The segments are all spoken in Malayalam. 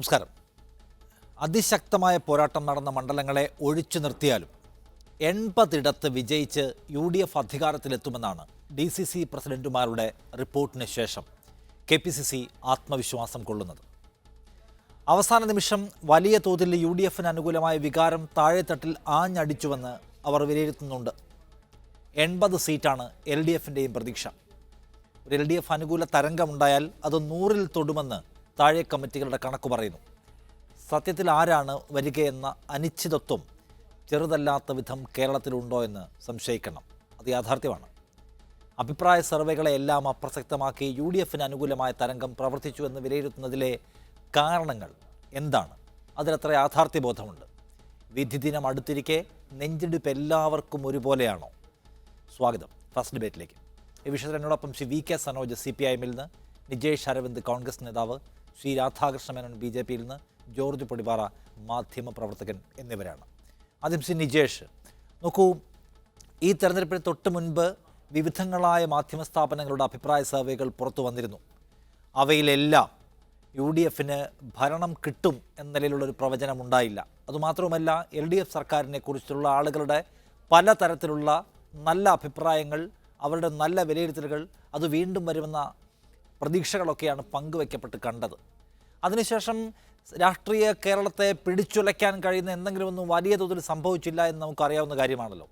നമസ്കാരം. അതിശക്തമായ പോരാട്ടം നടന്ന മണ്ഡലങ്ങളെ ഒഴിച്ചു നിർത്തിയാലും 80 വിജയിച്ച് UDF അധികാരത്തിലെത്തുമെന്നാണ് DCC പ്രസിഡന്റുമാരുടെ റിപ്പോർട്ടിന് ശേഷം KPCC ആത്മവിശ്വാസം കൊള്ളുന്നത്. അവസാന നിമിഷം വലിയ തോതിൽ UDFന് അനുകൂലമായ വികാരം താഴെത്തട്ടിൽ ആഞ്ഞടിച്ചുവെന്ന് അവർ വിലയിരുത്തുന്നുണ്ട്. 80 സീറ്റാണ് LDFിൻ്റെയും പ്രതീക്ഷ. ഒരു LDF അനുകൂല തരംഗമുണ്ടായാൽ അത് 100-ൽ തൊടുമെന്ന് താഴെ കമ്മിറ്റികളുടെ കണക്ക് പറയുന്നു. സത്യത്തിൽ ആരാണ് വരികയെന്ന അനിശ്ചിതത്വം ചെറുതല്ലാത്ത വിധം കേരളത്തിലുണ്ടോ എന്ന് സംശയിക്കണം. അത് യാഥാർത്ഥ്യമാണ്. അഭിപ്രായ സർവേകളെയെല്ലാം അപ്രസക്തമാക്കി UDFന് അനുകൂലമായ തരംഗം പ്രവർത്തിച്ചു എന്ന് വിലയിരുത്തുന്നതിലെ കാരണങ്ങൾ എന്താണ്? അതിലെത്ര യാഥാർത്ഥ്യബോധമുണ്ട്? വിധി ദിനം അടുത്തിരിക്കെ നെഞ്ചിടിപ്പ് എല്ലാവർക്കും ഒരുപോലെയാണോ? സ്വാഗതം ഫസ്റ്റ് ഡിബേറ്റിലേക്ക്. ഈ വിഷയത്തിൽ എന്നോടൊപ്പം ശ്രീ VK സനോജ് CPIM-ൽ നിന്ന്, നിജേഷ് അരവിന്ദ് കോൺഗ്രസ് നേതാവ്, ശ്രീ രാധാകൃഷ്ണ മേനോൻ BJP-യിൽ നിന്ന്, ജോർജ് പൊടിപാറ മാധ്യമപ്രവർത്തകൻ എന്നിവരാണ്. ആദ്യം ശ്രീ നിജേഷ്, നോക്കൂ, ഈ തെരഞ്ഞെടുപ്പിന് തൊട്ട് മുൻപ് വിവിധങ്ങളായ മാധ്യമ സ്ഥാപനങ്ങളുടെ അഭിപ്രായ സർവേകൾ പുറത്തു വന്നിരുന്നു. അവയിലെല്ലാം UDFന് ഭരണം കിട്ടും എന്ന നിലയിലുള്ളൊരു പ്രവചനം ഉണ്ടായില്ല. അതുമാത്രവുമല്ല, LDF സർക്കാരിനെ കുറിച്ചുള്ള ആളുകളുടെ പലതരത്തിലുള്ള നല്ല അഭിപ്രായങ്ങൾ, അവരുടെ നല്ല വിലയിരുത്തലുകൾ, അത് വീണ്ടും വരുമെന്ന പ്രതീക്ഷകളൊക്കെയാണ് പങ്കുവയ്ക്കപ്പെട്ട് കണ്ടത്. അതിനുശേഷം രാഷ്ട്രീയ കേരളത്തെ പിടിച്ചുലയ്ക്കാൻ കഴിയുന്ന എന്തെങ്കിലുമൊന്നും വലിയ തോതിൽ സംഭവിച്ചില്ല എന്ന് നമുക്കറിയാവുന്ന കാര്യമാണല്ലോ.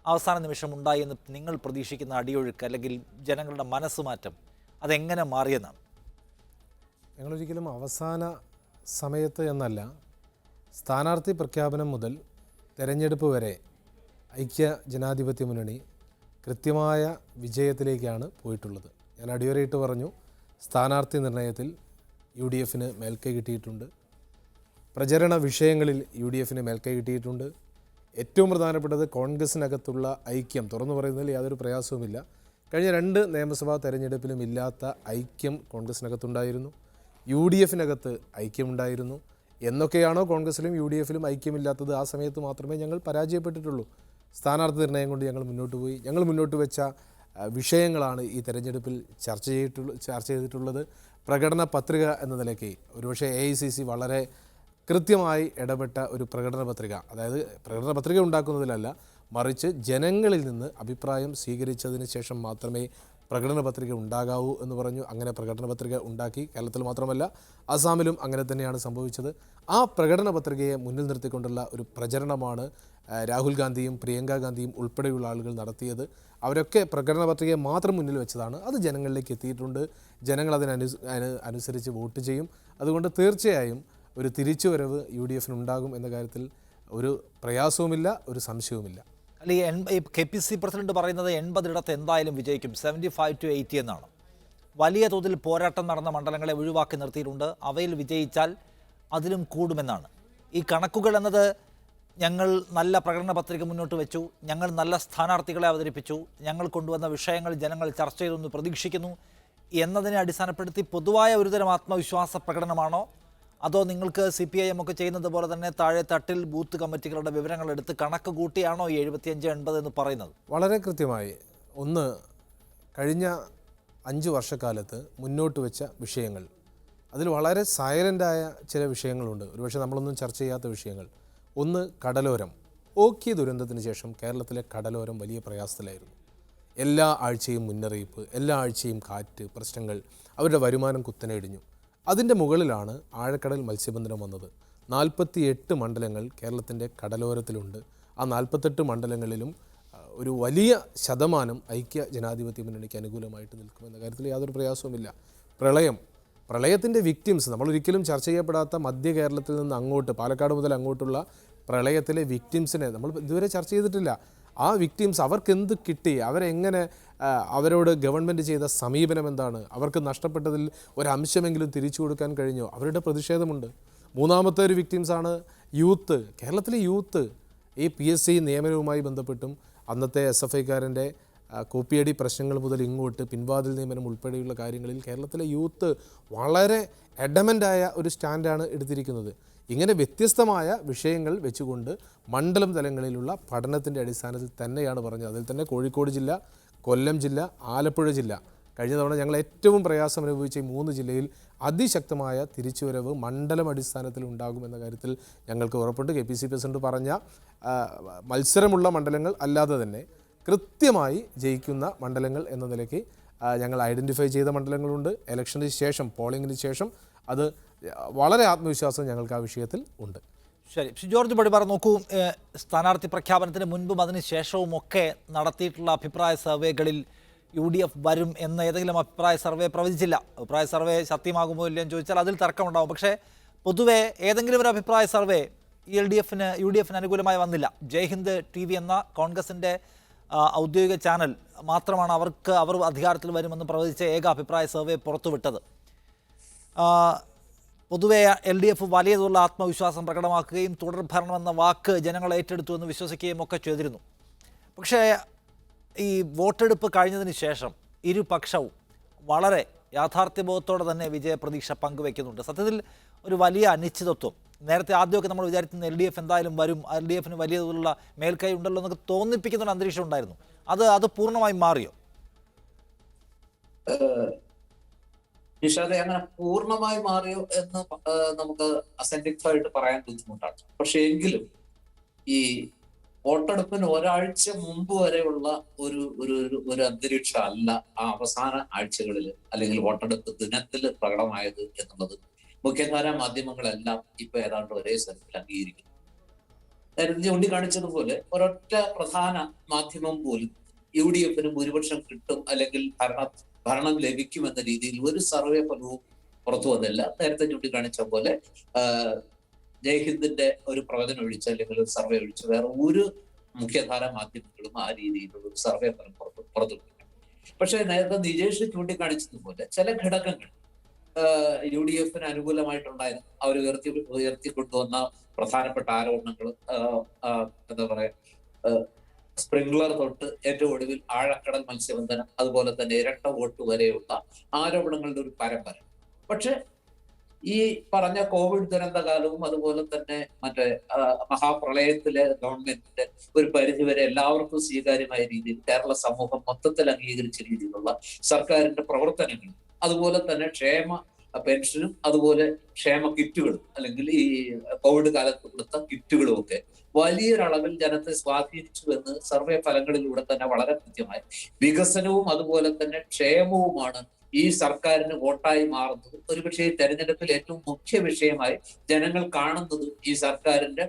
അവസാന നിമിഷം ഉണ്ടായി എന്ന് നിങ്ങൾ പ്രതീക്ഷിക്കുന്ന അടിയൊഴുക്ക് അല്ലെങ്കിൽ ജനങ്ങളുടെ മനസ്സുമാറ്റം അതെങ്ങനെ മാറിയെന്നാണ്? ഞങ്ങളൊരിക്കലും അവസാന സമയത്ത് എന്നല്ല, സ്ഥാനാർത്ഥി പ്രഖ്യാപനം മുതൽ തെരഞ്ഞെടുപ്പ് വരെ ഐക്യ ജനാധിപത്യ മുന്നണി കൃത്യമായ വിജയത്തിലേക്കാണ് പോയിട്ടുള്ളത്. ഞാൻ അടിവരയിട്ട് പറഞ്ഞു, സ്ഥാനാർത്ഥി നിർണയത്തിൽ UDFന് മേൽക്കൈ കിട്ടിയിട്ടുണ്ട്. പ്രചരണ വിഷയങ്ങളിൽ UDFന് മേൽക്കൈ കിട്ടിയിട്ടുണ്ട്. ഏറ്റവും പ്രധാനപ്പെട്ടത് കോൺഗ്രസിനകത്തുള്ള ഐക്യം, തുറന്നു പറയുന്നതിൽ യാതൊരു പ്രയാസവുമില്ല. കഴിഞ്ഞ 2 നിയമസഭാ തെരഞ്ഞെടുപ്പിലും ഇല്ലാത്ത ഐക്യം കോൺഗ്രസിനകത്തുണ്ടായിരുന്നു. UDFനകത്ത് ഐക്യമുണ്ടായിരുന്നു. എന്നൊക്കെയാണോ കോൺഗ്രസിലും UDFലും ഐക്യമില്ലാത്തത്, ആ സമയത്ത് മാത്രമേ ഞങ്ങൾ പരാജയപ്പെട്ടിട്ടുള്ളൂ. സ്ഥാനാർത്ഥി നിർണയം കൊണ്ട് ഞങ്ങൾ മുന്നോട്ട് പോയി. ഞങ്ങൾ മുന്നോട്ട് വെച്ച വിഷയങ്ങളാണ് ഈ തെരഞ്ഞെടുപ്പിൽ ചർച്ച ചെയ്തിട്ടുള്ളത്. പ്രകടന പത്രിക എന്ന നിലയ്ക്ക് ഒരുപക്ഷെ AICC വളരെ കൃത്യമായി ഇടപെട്ട ഒരു പ്രകടന പത്രിക, അതായത് പ്രകടന പത്രിക ഉണ്ടാക്കുന്നതിലല്ല, മറിച്ച് ജനങ്ങളിൽ നിന്ന് അഭിപ്രായം സ്വീകരിച്ചതിന് ശേഷം മാത്രമേ പ്രകടന പത്രിക ഉണ്ടാകാവൂ എന്ന് പറഞ്ഞു. അങ്ങനെ പ്രകടന പത്രിക ഉണ്ടാക്കി. കേരളത്തിൽ മാത്രമല്ല, അസാമിലും അങ്ങനെ തന്നെയാണ് സംഭവിച്ചത്. ആ പ്രകടന പത്രികയെ മുന്നിൽ നിർത്തിക്കൊണ്ടുള്ള ഒരു പ്രചരണമാണ് രാഹുൽ ഗാന്ധിയും പ്രിയങ്ക ഗാന്ധിയും ഉൾപ്പെടെയുള്ള ആളുകൾ നടത്തിയത്. അവരൊക്കെ പ്രകടന പത്രികയെ മാത്രം മുന്നിൽ വെച്ചതാണ്. അത് ജനങ്ങളിലേക്ക് എത്തിയിട്ടുണ്ട്. ജനങ്ങൾ അനുസരിച്ച് വോട്ട് ചെയ്യും. അതുകൊണ്ട് തീർച്ചയായും ഒരു തിരിച്ചുവരവ് UDFന് ഉണ്ടാകും എന്ന കാര്യത്തിൽ ഒരു പ്രയാസവുമില്ല, ഒരു സംശയവുമില്ല. അല്ലെങ്കിൽ KPCC പ്രസിഡന്റ് പറയുന്നത് 80 എന്തായാലും വിജയിക്കും, 75 to 80 എന്നാണ്. വലിയ തോതിൽ പോരാട്ടം നടന്ന മണ്ഡലങ്ങളെ ഒഴിവാക്കി നിർത്തിയിട്ടുണ്ട്. അവയിൽ വിജയിച്ചാൽ അതിലും കൂടുമെന്നാണ്. ഈ കണക്കുകൾ എന്നത് ഞങ്ങൾ നല്ല പ്രകടന പത്രിക മുന്നോട്ട് വെച്ചു, ഞങ്ങൾ നല്ല സ്ഥാനാർത്ഥികളെ അവതരിപ്പിച്ചു, ഞങ്ങൾ കൊണ്ടുവന്ന വിഷയങ്ങൾ ജനങ്ങൾ ചർച്ച ചെയ്തെന്ന് പ്രതീക്ഷിക്കുന്നു എന്നതിനെ അടിസ്ഥാനപ്പെടുത്തി പൊതുവായ ഒരുതരം ആത്മവിശ്വാസ പ്രകടനമാണോ? അതോ നിങ്ങൾക്ക് CPIM ഒക്കെ ചെയ്യുന്നത് പോലെ തന്നെ താഴെ തട്ടിൽ ബൂത്ത് കമ്മിറ്റികളുടെ വിവരങ്ങൾ എടുത്ത് കണക്ക് കൂട്ടിയാണോ ഈ 75-80 എന്ന് പറയുന്നത്? വളരെ കൃത്യമായി. ഒന്ന്, കഴിഞ്ഞ 5 വർഷക്കാലത്ത് മുന്നോട്ട് വെച്ച വിഷയങ്ങൾ, അതിൽ വളരെ സൈലൻ്റായ ചില വിഷയങ്ങളുണ്ട്, ഒരുപക്ഷെ നമ്മളൊന്നും ചർച്ച ചെയ്യാത്ത വിഷയങ്ങൾ. ഒന്ന്, കടലോരം. ഓഖി ദുരന്തത്തിന് ശേഷം കേരളത്തിലെ കടലോരം വലിയ പ്രയാസത്തിലായിരുന്നു. എല്ലാ ആഴ്ചയും മുന്നറിയിപ്പ്, എല്ലാ ആഴ്ചയും കാറ്റ്, പ്രശ്നങ്ങൾ, അവരുടെ വരുമാനം കുത്തനെ ഇടിഞ്ഞു. അതിൻ്റെ മുകളിലാണ് ആഴക്കടൽ മത്സ്യബന്ധനം വന്നത്. 48 മണ്ഡലങ്ങൾ കേരളത്തിൻ്റെ കടലോരത്തിലുണ്ട്. ആ 48 മണ്ഡലങ്ങളിലും ഒരു വലിയ ശതമാനം ഐക്യ ജനാധിപത്യ മുന്നണിക്ക് അനുകൂലമായിട്ട് നിൽക്കുമെന്ന കാര്യത്തിൽ യാതൊരു പ്രയാസവുമില്ല. പ്രളയത്തിൻ്റെ വിക്ടിംസ്, നമ്മളൊരിക്കലും ചർച്ച ചെയ്യപ്പെടാത്ത മധ്യ കേരളത്തിൽ നിന്ന് അങ്ങോട്ട്, പാലക്കാട് മുതൽ അങ്ങോട്ടുള്ള പ്രളയത്തിലെ വിക്ടിംസിനെ നമ്മൾ ഇതുവരെ ചർച്ച ചെയ്തിട്ടില്ല. ആ വിക്ടിംസ് അവർക്ക് എന്ത് കിട്ടി, അവരെങ്ങനെ, അവരോട് ഗവൺമെൻറ് ചെയ്ത സമീപനം എന്താണ്, അവർക്ക് നഷ്ടപ്പെട്ടതിൽ ഒരംശമെങ്കിലും തിരിച്ചു കൊടുക്കാൻ കഴിഞ്ഞോ, അവരുടെ പ്രതിഷേധമുണ്ട്. മൂന്നാമത്തെ ഒരു വിക്ടിംസാണ് യൂത്ത്. കേരളത്തിലെ യൂത്ത് ഈ PSC നിയമനവുമായി ബന്ധപ്പെട്ടും അന്നത്തെ SFIക്കാരൻ്റെ കോപ്പിയടി പ്രശ്നങ്ങൾ മുതൽ ഇങ്ങോട്ട് പിൻവാതിൽ നിയമനം ഉൾപ്പെടെയുള്ള കാര്യങ്ങളിൽ കേരളത്തിലെ യൂത്ത് വളരെ അഡമൻ്റായ ഒരു സ്റ്റാൻഡാണ് എടുത്തിരിക്കുന്നത്. ഇങ്ങനെ വ്യത്യസ്തമായ വിഷയങ്ങൾ വെച്ചുകൊണ്ട് മണ്ഡലം തലങ്ങളിലുള്ള പഠനത്തിൻ്റെ അടിസ്ഥാനത്തിൽ തന്നെയാണ് പറഞ്ഞത്. അതിൽ തന്നെ കോഴിക്കോട് ജില്ല, കൊല്ലം ജില്ല, ആലപ്പുഴ ജില്ല, കഴിഞ്ഞ തവണ ഞങ്ങൾ ഏറ്റവും പ്രയാസം അനുഭവിച്ച ഈ 3 ജില്ലയിൽ അതിശക്തമായ തിരിച്ചുവരവ് മണ്ഡലം അടിസ്ഥാനത്തിൽ ഉണ്ടാകുമെന്ന കാര്യത്തിൽ ഞങ്ങൾക്ക് ഉറപ്പുണ്ട്. KPCC പ്രസിഡന്റ് പറഞ്ഞ മത്സരമുള്ള മണ്ഡലങ്ങൾ അല്ലാതെ തന്നെ കൃത്യമായി ജയിക്കുന്ന മണ്ഡലങ്ങൾ എന്ന നിലയ്ക്ക് ഞങ്ങൾ ഐഡൻറ്റിഫൈ ചെയ്ത മണ്ഡലങ്ങളുണ്ട്. ഇലക്ഷന് ശേഷം, പോളിംഗിന് ശേഷം അത് വളരെ ആത്മവിശ്വാസം ഞങ്ങൾക്ക് ആ വിഷയത്തിൽ ഉണ്ട്. ശരി, ജോർജ് പടിപ്പാറ, നോക്കൂ, സ്ഥാനാർത്ഥി പ്രഖ്യാപനത്തിന് മുൻപും അതിന് ശേഷവും ഒക്കെ നടത്തിയിട്ടുള്ള അഭിപ്രായ സർവേകളിൽ UDF വരും എന്ന ഏതെങ്കിലും അഭിപ്രായ സർവേ പ്രവചിച്ചില്ല. അഭിപ്രായ സർവേ സത്യമാകുമോ ഇല്ലയെന്ന് ചോദിച്ചാൽ അതിൽ തർക്കമുണ്ടാകും. പക്ഷേ പൊതുവെ ഏതെങ്കിലും ഒരു അഭിപ്രായ സർവേ UDF അനുകൂലമായി വന്നില്ല. ജയ്ഹിന്ദ് TV എന്ന കോൺഗ്രസിൻ്റെ ഔദ്യോഗിക ചാനൽ മാത്രമാണ് അവർ അധികാരത്തിൽ വരുമെന്ന് പ്രവചിച്ച ഏക അഭിപ്രായ സർവേ പുറത്തുവിട്ടത്. പൊതുവെ LDF വലിയ തോതിലുള്ള ആത്മവിശ്വാസം പ്രകടമാക്കുകയും തുടർഭരണമെന്ന വാക്ക് ജനങ്ങൾ ഏറ്റെടുത്തു എന്ന് വിശ്വസിക്കുകയും ഒക്കെ ചെയ്തിരുന്നു. പക്ഷേ ഈ വോട്ടെടുപ്പ് കഴിഞ്ഞതിന് ശേഷം ഇരുപക്ഷവും വളരെ യാഥാർത്ഥ്യബോധത്തോടെ തന്നെ വിജയപ്രതീക്ഷ പങ്കുവയ്ക്കുന്നുണ്ട്. സത്യത്തിൽ ഒരു വലിയ അനിശ്ചിതത്വം, നേരത്തെ ആദ്യമൊക്കെ നമ്മൾ വിചാരിക്കുന്ന LDF എന്തായാലും വരും, LDFന് വലിയ തോതിലുള്ള മേൽക്കൈ ഉണ്ടല്ലോ എന്നൊക്കെ തോന്നിപ്പിക്കുന്ന ഒരു അന്തരീക്ഷം ഉണ്ടായിരുന്നു. അത് പൂർണ്ണമായും മാറിയോ? നിഷാദെ, അങ്ങനെ പൂർണ്ണമായി മാറിയോ എന്ന് നമുക്ക് അസെന്റിക് ആയിട്ട് പറയാൻ ബുദ്ധിമുട്ടാണ്. പക്ഷെ എങ്കിലും ഈ വോട്ടെടുപ്പിന് ഒരാഴ്ച മുമ്പ് വരെയുള്ള ഒരു അന്തരീക്ഷം അല്ല ആ അവസാന ആഴ്ചകളിൽ അല്ലെങ്കിൽ വോട്ടെടുപ്പ് ദിനത്തിൽ പ്രകടമായത് എന്നുള്ളത് മുഖ്യധാരാ മാധ്യമങ്ങളെല്ലാം ഇപ്പൊ ഏതാണ്ട് ഒരേ സ്ഥലത്തിൽ അംഗീകരിക്കുന്നു. നേരത്തെ ചൂണ്ടിക്കാണിച്ചതുപോലെ ഒരൊറ്റ പ്രധാന മാധ്യമം പോലും UDFന് ഭൂരിപക്ഷം കിട്ടും അല്ലെങ്കിൽ ഭരണം ലഭിക്കുമെന്ന രീതിയിൽ ഒരു സർവേ ഫലവും പുറത്തു വന്നില്ല. നേരത്തെ ചൂണ്ടിക്കാണിച്ച പോലെ ജയ്ഹിന്ദിന്റെ ഒരു പ്രവചനം ഒഴിച്ച് അല്ലെങ്കിൽ ഒരു സർവേ ഒഴിച്ച് വേറെ ഒരു മുഖ്യധാരാ മാധ്യമങ്ങളും ആ രീതിയിലുള്ള ഒരു സർവേ ഫലം പുറത്തുവിട്ടില്ല. പക്ഷെ നേരത്തെ നിജേഷ് ചൂണ്ടിക്കാണിച്ചതുപോലെ ചില ഘടകങ്ങൾ UDFന് അനുകൂലമായിട്ടുണ്ടായിരുന്നു. അവർ ഉയർത്തിക്കൊണ്ടുവന്ന പ്രധാനപ്പെട്ട ആരോപണങ്ങൾ, എന്താ പറയാ, സ്പ്രിംഗ്ലർ തൊട്ട് ഏറ്റവും ഒടുവിൽ ആഴക്കടൽ മത്സ്യബന്ധനം, അതുപോലെ തന്നെ ഇരട്ട വോട്ട് വരെയുള്ള ആരോപണങ്ങളുടെ ഒരു പരമ്പര. പക്ഷെ ഈ പറഞ്ഞ കോവിഡ് ദുരന്തകാലവും അതുപോലെ തന്നെ മറ്റേ മഹാപ്രളയത്തിലെ ഗവൺമെന്റിന്റെ ഒരു പരിധിവരെ എല്ലാവർക്കും സ്വീകാര്യമായ രീതിയിൽ കേരള സമൂഹം മൊത്തത്തിൽ അംഗീകരിച്ച രീതിയിലുള്ള സർക്കാരിന്റെ പ്രവർത്തനങ്ങൾ, അതുപോലെ തന്നെ ക്ഷേമ പെൻഷനും അതുപോലെ ക്ഷേമ കിറ്റുകളും അല്ലെങ്കിൽ ഈ കോവിഡ് കാലത്ത് കൊടുത്ത കിറ്റുകളും ഒക്കെ വലിയൊരളവിൽ ജനത്തെ സ്വാധീനിച്ചു എന്ന് സർവേ ഫലങ്ങളിലൂടെ തന്നെ വളരെ കൃത്യമായി വികസനവും അതുപോലെ തന്നെ ക്ഷേമവുമാണ് ഈ സർക്കാരിന് വോട്ടായി മാറുന്നത്. ഒരുപക്ഷെ ഈ തെരഞ്ഞെടുപ്പിൽ ഏറ്റവും മുഖ്യ വിഷയമായി ജനങ്ങൾ കാണുന്നത് ഈ സർക്കാരിന്റെ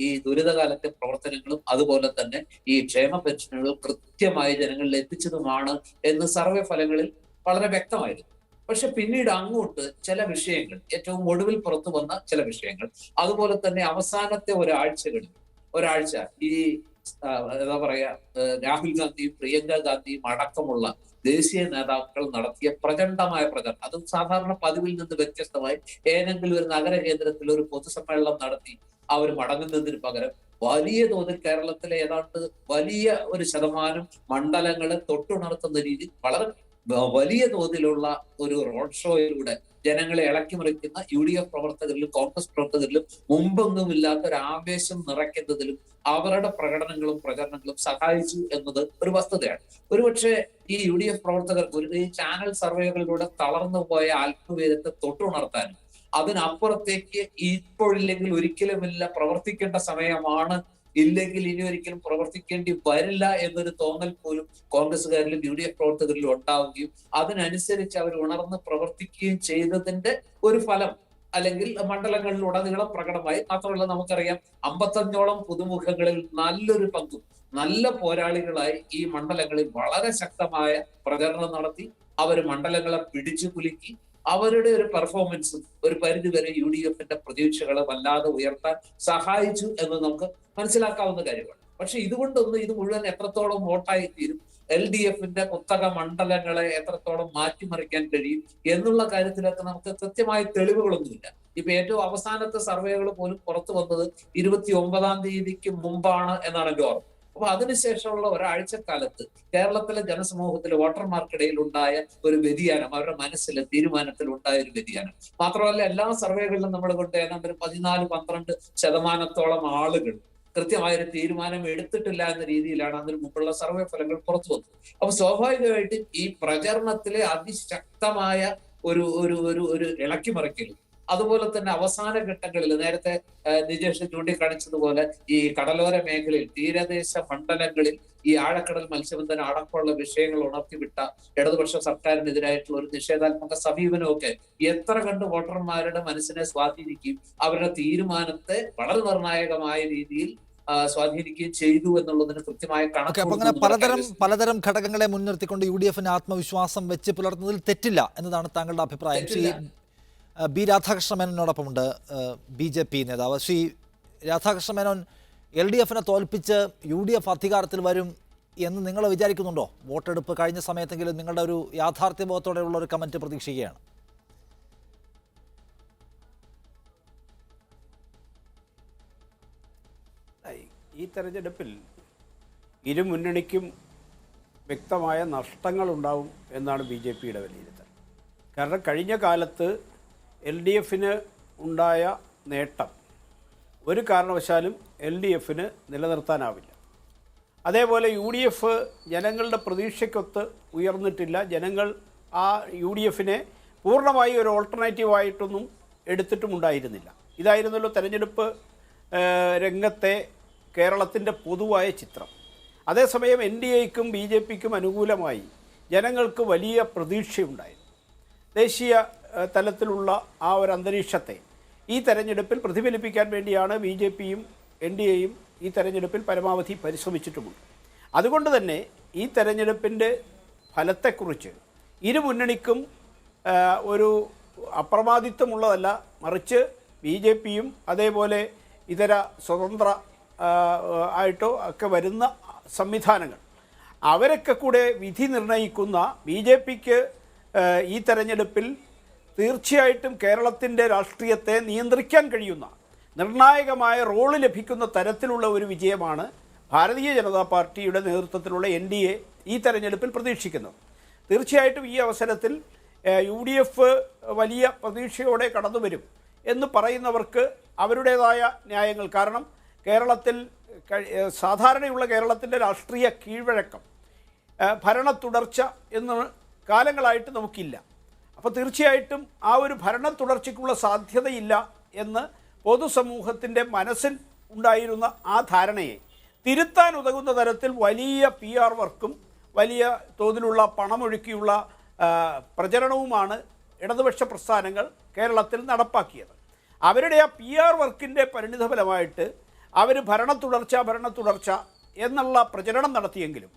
ഈ ദുരിതകാലത്തെ പ്രവർത്തനങ്ങളും അതുപോലെ തന്നെ ഈ ക്ഷേമ പെൻഷനുകളും കൃത്യമായി ജനങ്ങളിൽ എത്തിച്ചതുമാണ് എന്ന് സർവേ ഫലങ്ങളിൽ വളരെ വ്യക്തമായിരുന്നു. പക്ഷെ പിന്നീട് അങ്ങോട്ട് ചില വിഷയങ്ങൾ, ഏറ്റവും ഒടുവിൽ പുറത്തു വന്ന ചില വിഷയങ്ങൾ, അതുപോലെ തന്നെ അവസാനത്തെ ഒരാഴ്ച ഈ എന്താ പറയാ, രാഹുൽ ഗാന്ധിയും പ്രിയങ്ക ഗാന്ധിയും അടക്കമുള്ള ദേശീയ നേതാക്കൾ നടത്തിയ പ്രചണ്ഡമായ പ്രചരണം, അതും സാധാരണ പതിവിൽ നിന്ന് വ്യത്യസ്തമായി ഏതെങ്കിലും ഒരു നഗര കേന്ദ്രത്തിൽ ഒരു പൊതുസമ്മേളനം നടത്തി അവർ മടങ്ങുന്നതിന് പകരം വലിയ തോതിൽ കേരളത്തിലെ ഏതാണ്ട് വലിയ ഒരു ശതമാനം മണ്ഡലങ്ങളെ തൊട്ടുണർത്തുന്ന രീതിയിൽ വളരെ വലിയ തോതിലുള്ള ഒരു റോഡ് ഷോയിലൂടെ ജനങ്ങളെ ഇളക്കിമറിക്കുന്ന UDF പ്രവർത്തകരിലും കോൺഗ്രസ് പ്രവർത്തകരിലും മുമ്പൊന്നുമില്ലാത്ത ഒരു ആവേശം നിറയ്ക്കുന്നതിലും അവരുടെ പ്രകടനങ്ങളും പ്രചരണങ്ങളും സഹായിച്ചു എന്നത് ഒരു വസ്തുതയാണ്. ഒരുപക്ഷെ ഈ UDF പ്രവർത്തകർക്ക് ഈ ചാനൽ സർവേകളിലൂടെ തളർന്നു പോയ ആത്മവീര്യത്തെ തൊട്ടുണർത്താനും അതിനപ്പുറത്തേക്ക് ഇപ്പോഴില്ലെങ്കിൽ ഒരിക്കലുമില്ല, പ്രവർത്തിക്കേണ്ട സമയമാണ്, ഇല്ലെങ്കിൽ ഇനി ഒരിക്കലും പ്രവർത്തിക്കേണ്ടി വരില്ല എന്നൊരു തോന്നൽ പോലും കോൺഗ്രസ്സുകാരിലും UDF പ്രവർത്തകരിലും ഉണ്ടാവുകയും അതിനനുസരിച്ച് അവർ ഉണർന്ന് പ്രവർത്തിക്കുകയും ചെയ്തതിന്റെ ഒരു ഫലം അല്ലെങ്കിൽ മണ്ഡലങ്ങളിൽ ഉടനീളം പ്രകടമായി. മാത്രമല്ല നമുക്കറിയാം 55ഓളം പുതുമുഖങ്ങളിൽ നല്ലൊരു പങ്കും നല്ല പോരാളികളായി ഈ മണ്ഡലങ്ങളിൽ വളരെ ശക്തമായ പ്രചരണം നടത്തി അവർ മണ്ഡലങ്ങളെ പിടിച്ചു കുലുക്കി അവരുടെ ഒരു പെർഫോമൻസും ഒരു പരിധിവരെ UDFന്റെ പ്രതീക്ഷകളെ വല്ലാതെ ഉയർത്താൻ സഹായിച്ചു എന്ന് നമുക്ക് മനസ്സിലാക്കാവുന്ന കാര്യമാണ്. പക്ഷെ ഇതുകൊണ്ടൊന്നും ഇത് മുഴുവൻ എത്രത്തോളം വോട്ടായി തീരും, LDFന്റെ കുത്തക മണ്ഡലങ്ങളെ എത്രത്തോളം മാറ്റിമറിക്കാൻ കഴിയും എന്നുള്ള കാര്യത്തിലൊക്കെ നമുക്ക് കൃത്യമായ തെളിവുകളൊന്നുമില്ല. ഇപ്പൊ ഏറ്റവും അവസാനത്തെ സർവേകൾ പോലും പുറത്തു വന്നത് 29-ാം തീയതിക്ക് മുമ്പാണ് എന്നാണ് എന്റെ ഓർമ്മ. അപ്പൊ അതിനുശേഷമുള്ള ഒരാഴ്ചക്കാലത്ത് കേരളത്തിലെ ജനസമൂഹത്തിലെ വോട്ടർമാർക്കിടയിൽ ഉണ്ടായ ഒരു വ്യതിയാനം, അവരുടെ മനസ്സിലെ തീരുമാനത്തിൽ ഉണ്ടായ ഒരു വ്യതിയാനം മാത്രമല്ല, എല്ലാ സർവേകളിലും നമ്മൾ കൊണ്ട് ഏതാണ്ട് 14-15% ആളുകൾ കൃത്യമായ ഒരു തീരുമാനം എടുത്തിട്ടില്ല എന്ന രീതിയിലാണ് അതിന് മുമ്പുള്ള സർവേ ഫലങ്ങൾ പുറത്തു വന്നത്. അപ്പൊ സ്വാഭാവികമായിട്ടും ഈ പ്രചരണത്തിലെ അതിശക്തമായ ഒരു ഇളക്കി മറിക്കലും, അതുപോലെ തന്നെ അവസാന ഘട്ടങ്ങളിൽ നേരത്തെ നിജേഷ് ചൂണ്ടിക്കാണിച്ചതുപോലെ ഈ കടലോര മേഖലയിൽ, തീരദേശ മണ്ഡലങ്ങളിൽ ഈ ആഴക്കടൽ മത്സ്യബന്ധനം അടക്കമുള്ള വിഷയങ്ങൾ ഉണർത്തിവിട്ട ഇടതുപക്ഷ സർക്കാരിനെതിരായിട്ടുള്ള ഒരു നിഷേധാത്മക സമീപനമൊക്കെ എത്ര കണ്ട് വോട്ടർമാരുടെ മനസ്സിനെ സ്വാധീനിക്കുകയും അവരുടെ തീരുമാനത്തെ വളരെ നിർണായകമായ രീതിയിൽ സ്വാധീനിക്കുകയും ചെയ്തു എന്നുള്ളതിന് കൃത്യമായ അപ്പൊ അങ്ങനെ പലതരം ഘടകങ്ങളെ മുൻനിർത്തിക്കൊണ്ട് UDF ആത്മവിശ്വാസം വെച്ച് പുലർത്തുന്നതിൽ തെറ്റില്ല എന്നതാണ് താങ്കളുടെ അഭിപ്രായം. ശ്രീ ബി രാധാകൃഷ്ണ മേനോനോടൊപ്പമുണ്ട് BJP നേതാവ്. ശ്രീ രാധാകൃഷ്ണ മേനോൻ, LDF തോൽപ്പിച്ച് UDF അധികാരത്തിൽ വരും എന്ന് നിങ്ങൾ വിചാരിക്കുന്നുണ്ടോ? വോട്ടെടുപ്പ് കഴിഞ്ഞ സമയത്തെങ്കിലും നിങ്ങളുടെ ഒരു യാഥാർത്ഥ്യബോധത്തോടെയുള്ള ഒരു കമന്റ് പ്രതീക്ഷിക്കുകയാണ്. ഈ തെരഞ്ഞെടുപ്പിൽ ഇരു മുന്നണിക്കും വ്യക്തമായ നഷ്ടങ്ങളുണ്ടാവും എന്നാണ് BJPയുടെ വിലയിരുത്തൽ. കാരണം കഴിഞ്ഞ കാലത്ത് LDF ഉണ്ടായ നേട്ടം ഒരു കാരണവശാലും LDF നിലനിർത്താനാവില്ല. അതേപോലെ UDF ജനങ്ങളുടെ പ്രതീക്ഷയ്ക്കൊത്ത് ഉയർന്നിട്ടില്ല. ജനങ്ങൾ ആ UDF പൂർണ്ണമായി ഒരു ഓൾട്ടർനേറ്റീവായിട്ടൊന്നും എടുത്തിട്ടുമുണ്ടായിരുന്നില്ല. ഇതായിരുന്നല്ലോ തെരഞ്ഞെടുപ്പ് രംഗത്തെ കേരളത്തിൻ്റെ പൊതുവായ ചിത്രം. അതേസമയം NDAയ്ക്കും BJPക്കും അനുകൂലമായി ജനങ്ങൾക്ക് വലിയ പ്രതീക്ഷയുണ്ടായിരുന്നു. ദേശീയ തലത്തിലുള്ള ആ ഒരു അന്തരീക്ഷത്തെ ഈ തെരഞ്ഞെടുപ്പിൽ പ്രതിഫലിപ്പിക്കാൻ വേണ്ടിയാണ് BJPയും NDAയും ഈ തെരഞ്ഞെടുപ്പിൽ പരമാവധി പരിശ്രമിച്ചിട്ടുമുണ്ട്. അതുകൊണ്ട് തന്നെ ഈ തെരഞ്ഞെടുപ്പിൻ്റെ ഫലത്തെക്കുറിച്ച് ഇരു മുന്നണിക്കും ഒരു അപ്രമാദിത്വമുള്ളതല്ല, മറിച്ച് BJPയും അതേപോലെ ഇതര സ്വതന്ത്ര ആയിട്ടോ ഒക്കെ വരുന്ന സംവിധാനങ്ങൾ അവരൊക്കെ കൂടെ വിധി നിർണ്ണയിക്കുന്ന BJPക്ക് ഈ തെരഞ്ഞെടുപ്പിൽ തീർച്ചയായിട്ടും കേരളത്തിൻ്റെ രാഷ്ട്രീയത്തെ നിയന്ത്രിക്കാൻ കഴിയുന്ന നിർണായകമായ റോള് ലഭിക്കുന്ന തരത്തിലുള്ള ഒരു വിജയമാണ് ഭാരതീയ ജനതാ പാർട്ടിയുടെ നേതൃത്വത്തിലുള്ള NDA ഈ തെരഞ്ഞെടുപ്പിൽ പ്രതീക്ഷിക്കുന്നത്. തീർച്ചയായിട്ടും ഈ അവസരത്തിൽ UDF വലിയ പ്രതീക്ഷയോടെ കടന്നു വരും എന്ന് പറയുന്നവർക്ക് അവരുടേതായ ന്യായങ്ങൾ, കാരണം കേരളത്തിൽ സാധാരണയുള്ള കേരളത്തിൻ്റെ രാഷ്ട്രീയ കീഴ്വഴക്കം, ഭരണ തുടർച്ച എന്ന് കാലങ്ങളായിട്ട് നമുക്കില്ല. അപ്പോൾ തീർച്ചയായിട്ടും ആ ഒരു ഭരണ തുടർച്ചയ്ക്കുള്ള സാധ്യതയില്ല എന്ന് പൊതുസമൂഹത്തിൻ്റെ മനസ്സിൽ ഉണ്ടായിരുന്ന ആ ധാരണയെ തിരുത്താൻ ഉതകുന്ന തരത്തിൽ വലിയ PR വർക്കും വലിയ തോതിലുള്ള പണമൊഴുക്കിയുള്ള പ്രചരണവുമാണ് ഇടതുപക്ഷ പ്രസ്ഥാനങ്ങൾ കേരളത്തിൽ നടപ്പാക്കിയത്. അവരുടെ ആ PR വർക്കിൻ്റെ പരിണിതഫലമായിട്ട് അവർ ഭരണ തുടർച്ച എന്നുള്ള പ്രചരണം നടത്തിയെങ്കിലും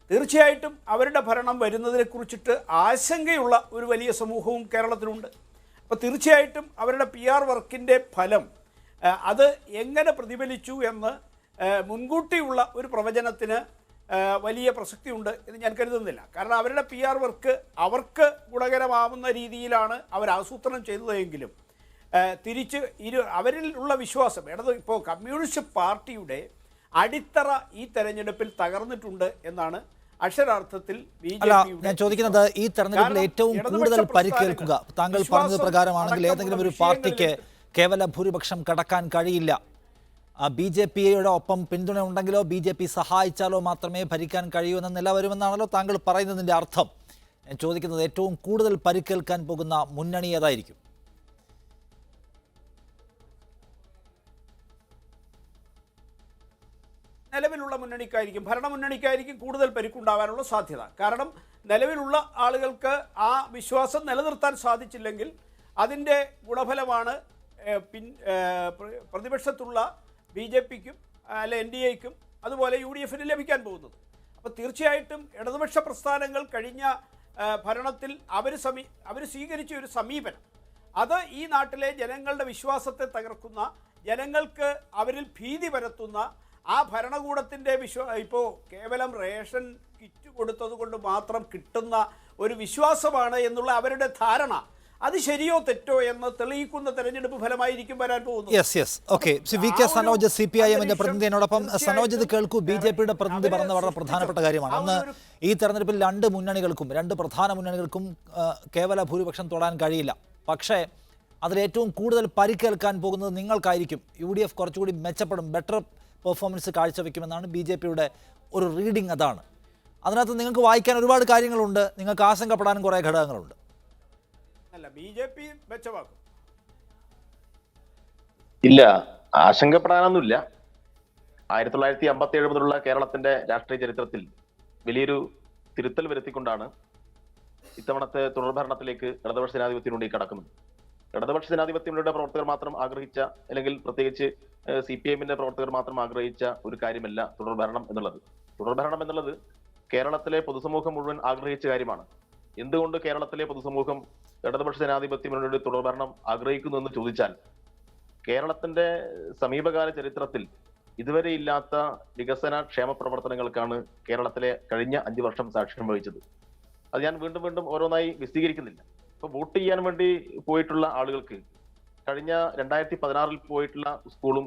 തീർച്ചയായിട്ടും അവരുടെ ഭരണം വരുന്നതിനെക്കുറിച്ചിട്ട് ആശങ്കയുള്ള ഒരു വലിയ സമൂഹവും കേരളത്തിലുണ്ട്. അപ്പോൾ തീർച്ചയായിട്ടും അവരുടെ PR വർക്കിൻ്റെ ഫലം അത് എങ്ങനെ പ്രതിഫലിച്ചു എന്ന് മുൻകൂട്ടിയുള്ള ഒരു പ്രവചനത്തിന് വലിയ പ്രസക്തിയുണ്ട് എന്ന് ഞാൻ കരുതുന്നില്ല. കാരണം അവരുടെ PR വർക്ക് അവർക്ക് ഗുണകരമാവുന്ന രീതിയിലാണ് അവർ ആസൂത്രണം ചെയ്തതെങ്കിലും തിരിച്ച് അവരിൽ ഉള്ള വിശ്വാസം ഇപ്പോൾ കമ്മ്യൂണിസ്റ്റ് പാർട്ടിയുടെ അടിത്തറ ഈ തെരഞ്ഞെടുപ്പിൽ തകർന്നിട്ടുണ്ട് എന്നാണ് അക്ഷരാർത്ഥത്തിൽ ഞാൻ ചോദിക്കുന്നത്. ഈ തെരഞ്ഞെടുപ്പിൽ ഏറ്റവും കൂടുതൽ പരിക്കേൽക്കുക, താങ്കൾ പറഞ്ഞത് പ്രകാരമാണെങ്കിൽ ഏതെങ്കിലും ഒരു പാർട്ടിക്ക് കേവല ഭൂരിപക്ഷം കടക്കാൻ കഴിയില്ല, BJPയുടെ ഒപ്പം പിന്തുണ ഉണ്ടെങ്കിലോ BJP സഹായിച്ചാലോ മാത്രമേ ഭരിക്കാൻ കഴിയൂ എന്ന നില വരുമെന്നാണല്ലോ താങ്കൾ പറയുന്നതിൻ്റെ അർത്ഥം. ഞാൻ ചോദിക്കുന്നത് ഏറ്റവും കൂടുതൽ പരിക്കേൽക്കാൻ പോകുന്ന മുന്നണി ഏതായിരിക്കും? നിലവിലുള്ള മുന്നണിക്കായിരിക്കും, ഭരണമുന്നണിക്കായിരിക്കും കൂടുതൽ പരിക്കുണ്ടാകാനുള്ള സാധ്യത. കാരണം നിലവിലുള്ള ആളുകൾക്ക് ആ വിശ്വാസം നിലനിർത്താൻ സാധിച്ചില്ലെങ്കിൽ അതിൻ്റെ ഗുണഫലമാണ് പ്രതിപക്ഷത്തുള്ള BJPക്കും അല്ലെ NDAയ്ക്കും അതുപോലെ UDFന് ലഭിക്കാൻ പോകുന്നത്. അപ്പോൾ തീർച്ചയായിട്ടും ഇടതുപക്ഷ പ്രസ്ഥാനങ്ങൾ കഴിഞ്ഞ ഭരണത്തിൽ അവർ സ്വീകരിച്ച ഒരു സമീപനം അത് ഈ നാട്ടിലെ ജനങ്ങളുടെ വിശ്വാസത്തെ തകർക്കുന്ന, ജനങ്ങൾക്ക് അവരിൽ ഭീതി പരത്തുന്ന ആ ഭരണകൂടത്തിൻ്റെ ഇപ്പോൾ കേവലം റേഷൻ കിറ്റ് കൊടുത്തത് കൊണ്ട് മാത്രം കിട്ടുന്ന ഒരു വിശ്വാസമാണ് എന്നുള്ള അവരുടെ ധാരണ അത് ശരിയോ തെറ്റോ എന്ന് തെളിയിക്കുന്ന തെരഞ്ഞെടുപ്പ് ഫലമായിരിക്കും വരാൻ പോകുന്നത്. VK സനോജ് CPIMന്റെ പ്രതിനിധിയോടൊപ്പം. സനോജ്, ഇത് കേൾക്കൂ. BJPയുടെ പ്രതിനിധി പറഞ്ഞ വളരെ പ്രധാനപ്പെട്ട കാര്യമാണ്. അന്ന് ഈ തെരഞ്ഞെടുപ്പിൽ രണ്ട് പ്രധാന മുന്നണികൾക്കും കേവല ഭൂരിപക്ഷം തൊടാൻ കഴിയില്ല. പക്ഷേ അതിലേറ്റവും കൂടുതൽ പരിക്കേൽക്കാൻ പോകുന്നത് നിങ്ങൾക്കായിരിക്കും. UDF കുറച്ചുകൂടി മെച്ചപ്പെടും, ബെറ്റർ പെർഫോമൻസ് കാഴ്ചവെക്കുമെന്നാണ് BJPയുടെ ഒരു റീഡിംഗ്. അതാണ്. അതിനകത്ത് നിങ്ങൾക്ക് വായിക്കാൻ ഒരുപാട് കാര്യങ്ങളുണ്ട്, നിങ്ങൾക്ക് ആശങ്കപ്പെടാനും കുറേ ഘടകങ്ങളുണ്ട്. അല്ല BJP മെച്ചമാക്കും. ഇല്ല, ആശങ്കപ്പെടാനൊന്നുമില്ല. 1957 മുതലുള്ള കേരളത്തിന്റെ രാഷ്ട്രീയ ചരിത്രത്തിൽ വലിയൊരു തിരുത്തൽ വരുത്തിക്കൊണ്ടാണ് ഇത്തവണത്തെ തുടർഭരണത്തിലേക്ക് ഇടതുപക്ഷ ജനാധിപത്യ മുന്നണി കടക്കുന്നത്. ഇടതുപക്ഷ ജനാധിപത്യ മുന്നണിയുടെ പ്രവർത്തകർ മാത്രം ആഗ്രഹിച്ച, അല്ലെങ്കിൽ പ്രത്യേകിച്ച് CPIഎമ്മിന്റെ പ്രവർത്തകർ മാത്രം ആഗ്രഹിച്ച ഒരു കാര്യമല്ല തുടർഭരണം എന്നുള്ളത്. തുടർഭരണം എന്നുള്ളത് കേരളത്തിലെ പൊതുസമൂഹം മുഴുവൻ ആഗ്രഹിച്ച കാര്യമാണ്. എന്തുകൊണ്ട് കേരളത്തിലെ പൊതുസമൂഹം ഇടതുപക്ഷ ജനാധിപത്യ മുന്നണിയുടെ തുടർഭരണം ആഗ്രഹിക്കുന്നു എന്ന് ചോദിച്ചാൽ, കേരളത്തിന്റെ സമീപകാല ചരിത്രത്തിൽ ഇതുവരെ ഇല്ലാത്ത വികസന ക്ഷേമ പ്രവർത്തനങ്ങൾക്കാണ് കേരളത്തിലെ കഴിഞ്ഞ 5 വർഷം സാക്ഷ്യം വഹിച്ചത്. അത് ഞാൻ വീണ്ടും വീണ്ടും ഓരോന്നായി വിശദീകരിക്കുന്നില്ല. ഇപ്പൊ വോട്ട് ചെയ്യാൻ വേണ്ടി പോയിട്ടുള്ള ആളുകൾക്ക് കഴിഞ്ഞ 2016 പോയിട്ടുള്ള സ്കൂളും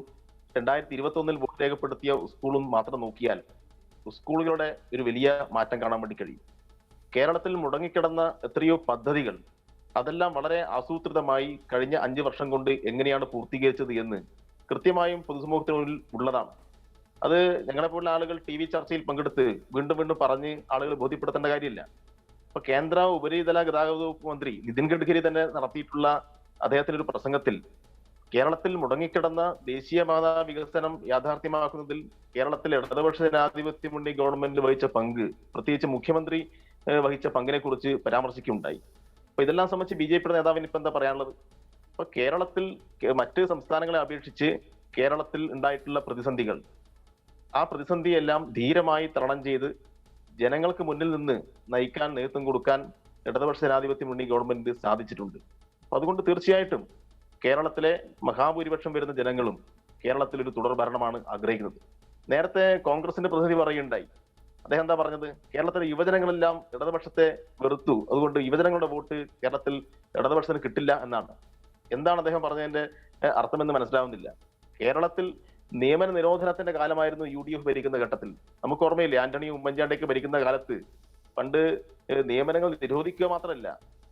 2021 വോട്ട് രേഖപ്പെടുത്തിയ സ്കൂളും മാത്രം നോക്കിയാൽ സ്കൂളുകളുടെ ഒരു വലിയ മാറ്റം കാണാൻ വേണ്ടി കഴിയും. കേരളത്തിൽ മുടങ്ങിക്കിടന്ന എത്രയോ പദ്ധതികൾ, അതെല്ലാം വളരെ ആസൂത്രിതമായി കഴിഞ്ഞ 5 വർഷം കൊണ്ട് എങ്ങനെയാണ് പൂർത്തീകരിച്ചത് എന്ന് കൃത്യമായും പൊതുസമൂഹത്തിനുള്ളിൽ ഉള്ളതാണ്. അത് ഞങ്ങളെപ്പോലുള്ള ആളുകൾ TV ചർച്ചയിൽ പങ്കെടുത്ത് വീണ്ടും വീണ്ടും പറഞ്ഞ് ആളുകൾ ബോധ്യപ്പെടുത്തേണ്ട കാര്യമില്ല. ഇപ്പൊ കേന്ദ്ര ഉപരിതല ഗതാഗത വകുപ്പ് മന്ത്രി നിതിൻ ഗഡ്കരി തന്നെ നടത്തിയിട്ടുള്ള അദ്ദേഹത്തിന്റെ ഒരു പ്രസംഗത്തിൽ കേരളത്തിൽ മുടങ്ങിക്കിടന്ന ദേശീയപാത വികസനം യാഥാർത്ഥ്യമാക്കുന്നതിൽ കേരളത്തിലെ ഇടതുപക്ഷ ജനാധിപത്യ മുന്നണി ഗവൺമെന്റ് വഹിച്ച പങ്ക്, പ്രത്യേകിച്ച് മുഖ്യമന്ത്രി വഹിച്ച പങ്കിനെ കുറിച്ച് പരാമർശിക്കുകയുണ്ടായി. അപ്പൊ ഇതെല്ലാം സംബന്ധിച്ച് BJPയുടെ നേതാവിന് ഇപ്പൊ എന്താ പറയാനുള്ളത്? അപ്പൊ കേരളത്തിൽ മറ്റ് സംസ്ഥാനങ്ങളെ അപേക്ഷിച്ച് കേരളത്തിൽ ഉണ്ടായിട്ടുള്ള പ്രതിസന്ധികൾ, ആ പ്രതിസന്ധിയെല്ലാം ധീരമായി തരണം ചെയ്ത് ജനങ്ങൾക്ക് മുന്നിൽ നിന്ന് നയിക്കാൻ, നേതൃത്വം കൊടുക്കാൻ ഇടതുപക്ഷ ജനാധിപത്യ മുന്നണി ഗവൺമെന്റ് സാധിച്ചിട്ടുണ്ട്. അപ്പൊ അതുകൊണ്ട് തീർച്ചയായിട്ടും കേരളത്തിലെ മഹാഭൂരിപക്ഷം വരുന്ന ജനങ്ങളും കേരളത്തിൽ ഒരു തുടർ ഭരണമാണ് ആഗ്രഹിക്കുന്നത്. നേരത്തെ കോൺഗ്രസിന്റെ പ്രതിനിധി പറയുകയുണ്ടായി. അദ്ദേഹം എന്താ പറഞ്ഞത്? കേരളത്തിലെ യുവജനങ്ങളെല്ലാം ഇടതുപക്ഷത്തെ വെറുത്തു, അതുകൊണ്ട് യുവജനങ്ങളുടെ വോട്ട് കേരളത്തിൽ ഇടതുപക്ഷത്തിന് കിട്ടില്ല എന്നാണ്. എന്താണ് അദ്ദേഹം പറഞ്ഞതിന്റെ അർത്ഥമെന്ന് മനസ്സിലാവുന്നില്ല. കേരളത്തിൽ നിയമന നിരോധനത്തിന്റെ കാലമായിരുന്നു UDF ഭരിക്കുന്ന ഘട്ടത്തിൽ. നമുക്ക് ഓർമ്മയില്ലേ, ആന്റണിയും ഉമ്മൻചാണ്ടിയൊക്കെ ഭരിക്കുന്ന കാലത്ത് പണ്ട് നിയമനങ്ങൾ നിരോധിക്കുക മാത്രമല്ല,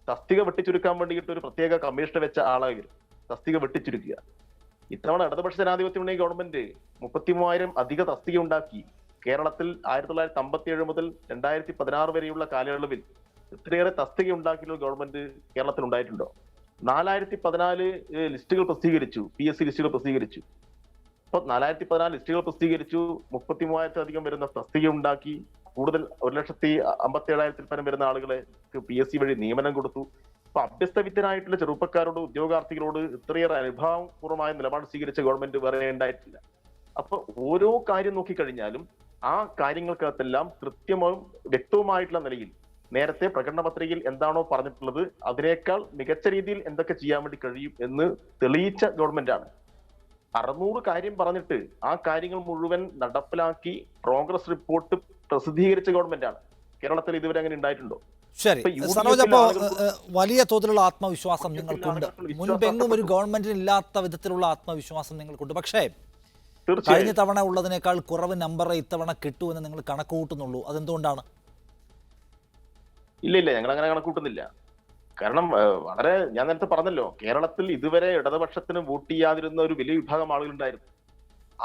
തസ്തിക വെട്ടിച്ചുരുക്കാൻ വേണ്ടിയിട്ട് ഒരു പ്രത്യേക കമ്മീഷനെ വെച്ച ആളായിരുന്നു തസ്തിക വെട്ടിച്ചുരുക്കുക. ഇത്തവണ ഇടതുപക്ഷ ജനാധിപത്യ മുന്നണി ഗവൺമെന്റ് 33,000 അധിക തസ്തിക ഉണ്ടാക്കി. കേരളത്തിൽ 1957 മുതൽ 2016 വരെയുള്ള കാലയളവിൽ ഇത്രയേറെ തസ്തിക ഉണ്ടാക്കിയുള്ള ഗവൺമെന്റ് കേരളത്തിൽ ഉണ്ടായിട്ടുണ്ടോ? 4014 ലിസ്റ്റുകൾ പ്രസിദ്ധീകരിച്ചു, PSC ലിസ്റ്റുകൾ പ്രസിദ്ധീകരിച്ചു. അപ്പൊ 4014 ലിസ്റ്റുകൾ പ്രസിദ്ധീകരിച്ചു, 33,000 വരുന്ന തസ്തിക ഉണ്ടാക്കി, കൂടുതൽ 1,57,000 പരം വരുന്ന ആളുകളെ PSC വഴി നിയമനം കൊടുത്തു. അപ്പൊ അഭ്യസ്തവിദ്യനായിട്ടുള്ള ചെറുപ്പക്കാരോട്, ഉദ്യോഗാർത്ഥികളോട് ഇത്രയേറെ അനുഭാവപൂർവമായ നിലപാട് സ്വീകരിച്ച ഗവൺമെന്റ് വേറെ ഉണ്ടായിട്ടില്ല. അപ്പൊ ഓരോ കാര്യം നോക്കിക്കഴിഞ്ഞാലും ആ കാര്യങ്ങൾക്കകത്തെല്ലാം കൃത്യവും വ്യക്തവുമായിട്ടുള്ള നിലയിൽ നേരത്തെ പ്രകടന പത്രികയിൽ എന്താണോ പറഞ്ഞിട്ടുള്ളത് അതിനേക്കാൾ മികച്ച രീതിയിൽ എന്തൊക്കെ ചെയ്യാൻ വേണ്ടി കഴിയും എന്ന് തെളിയിച്ച ഗവൺമെന്റാണ്. 600 കാര്യം പറഞ്ഞിട്ട് ആ കാര്യങ്ങൾ മുഴുവൻ നടപ്പിലാക്കി പ്രോഗ്രസ് റിപ്പോർട്ട് പ്രസിദ്ധീകരിച്ച ഗവൺമെന്റാണ്. കേരളത്തിൽ ഇതുവരെ അങ്ങനെ ഉണ്ടായിട്ടുണ്ടോ? ശരി സനോജ്, അപ്പോൾ വലിയ തോതിലുള്ള ആത്മവിശ്വാസം നിങ്ങൾക്കുണ്ട്. മുൻപെങ്ങും ഒരു ഗവൺമെന്റിന് ഇല്ലാത്ത വിധത്തിലുള്ള ആത്മവിശ്വാസം നിങ്ങൾക്കുണ്ട്. പക്ഷേ കഴിഞ്ഞ തവണ ഉള്ളതിനേക്കാൾ കുറവ് നമ്പർ ഇത്തവണ കിട്ടുമെന്ന് നിങ്ങൾ കണക്ക് കൂട്ടുന്നുള്ളൂ. അതെന്തുകൊണ്ടാണ്? ഇല്ല, ഞങ്ങൾ അങ്ങനെ കണക്കൂട്ടുന്നില്ല. കാരണം വളരെ, ഞാൻ നേരത്തെ പറഞ്ഞല്ലോ, കേരളത്തിൽ ഇതുവരെ ഇടതുപക്ഷത്തിന് വോട്ട് ചെയ്യാതിരുന്ന ഒരു വലിയ വിഭാഗം ആളുകളുണ്ടായിരുന്നു.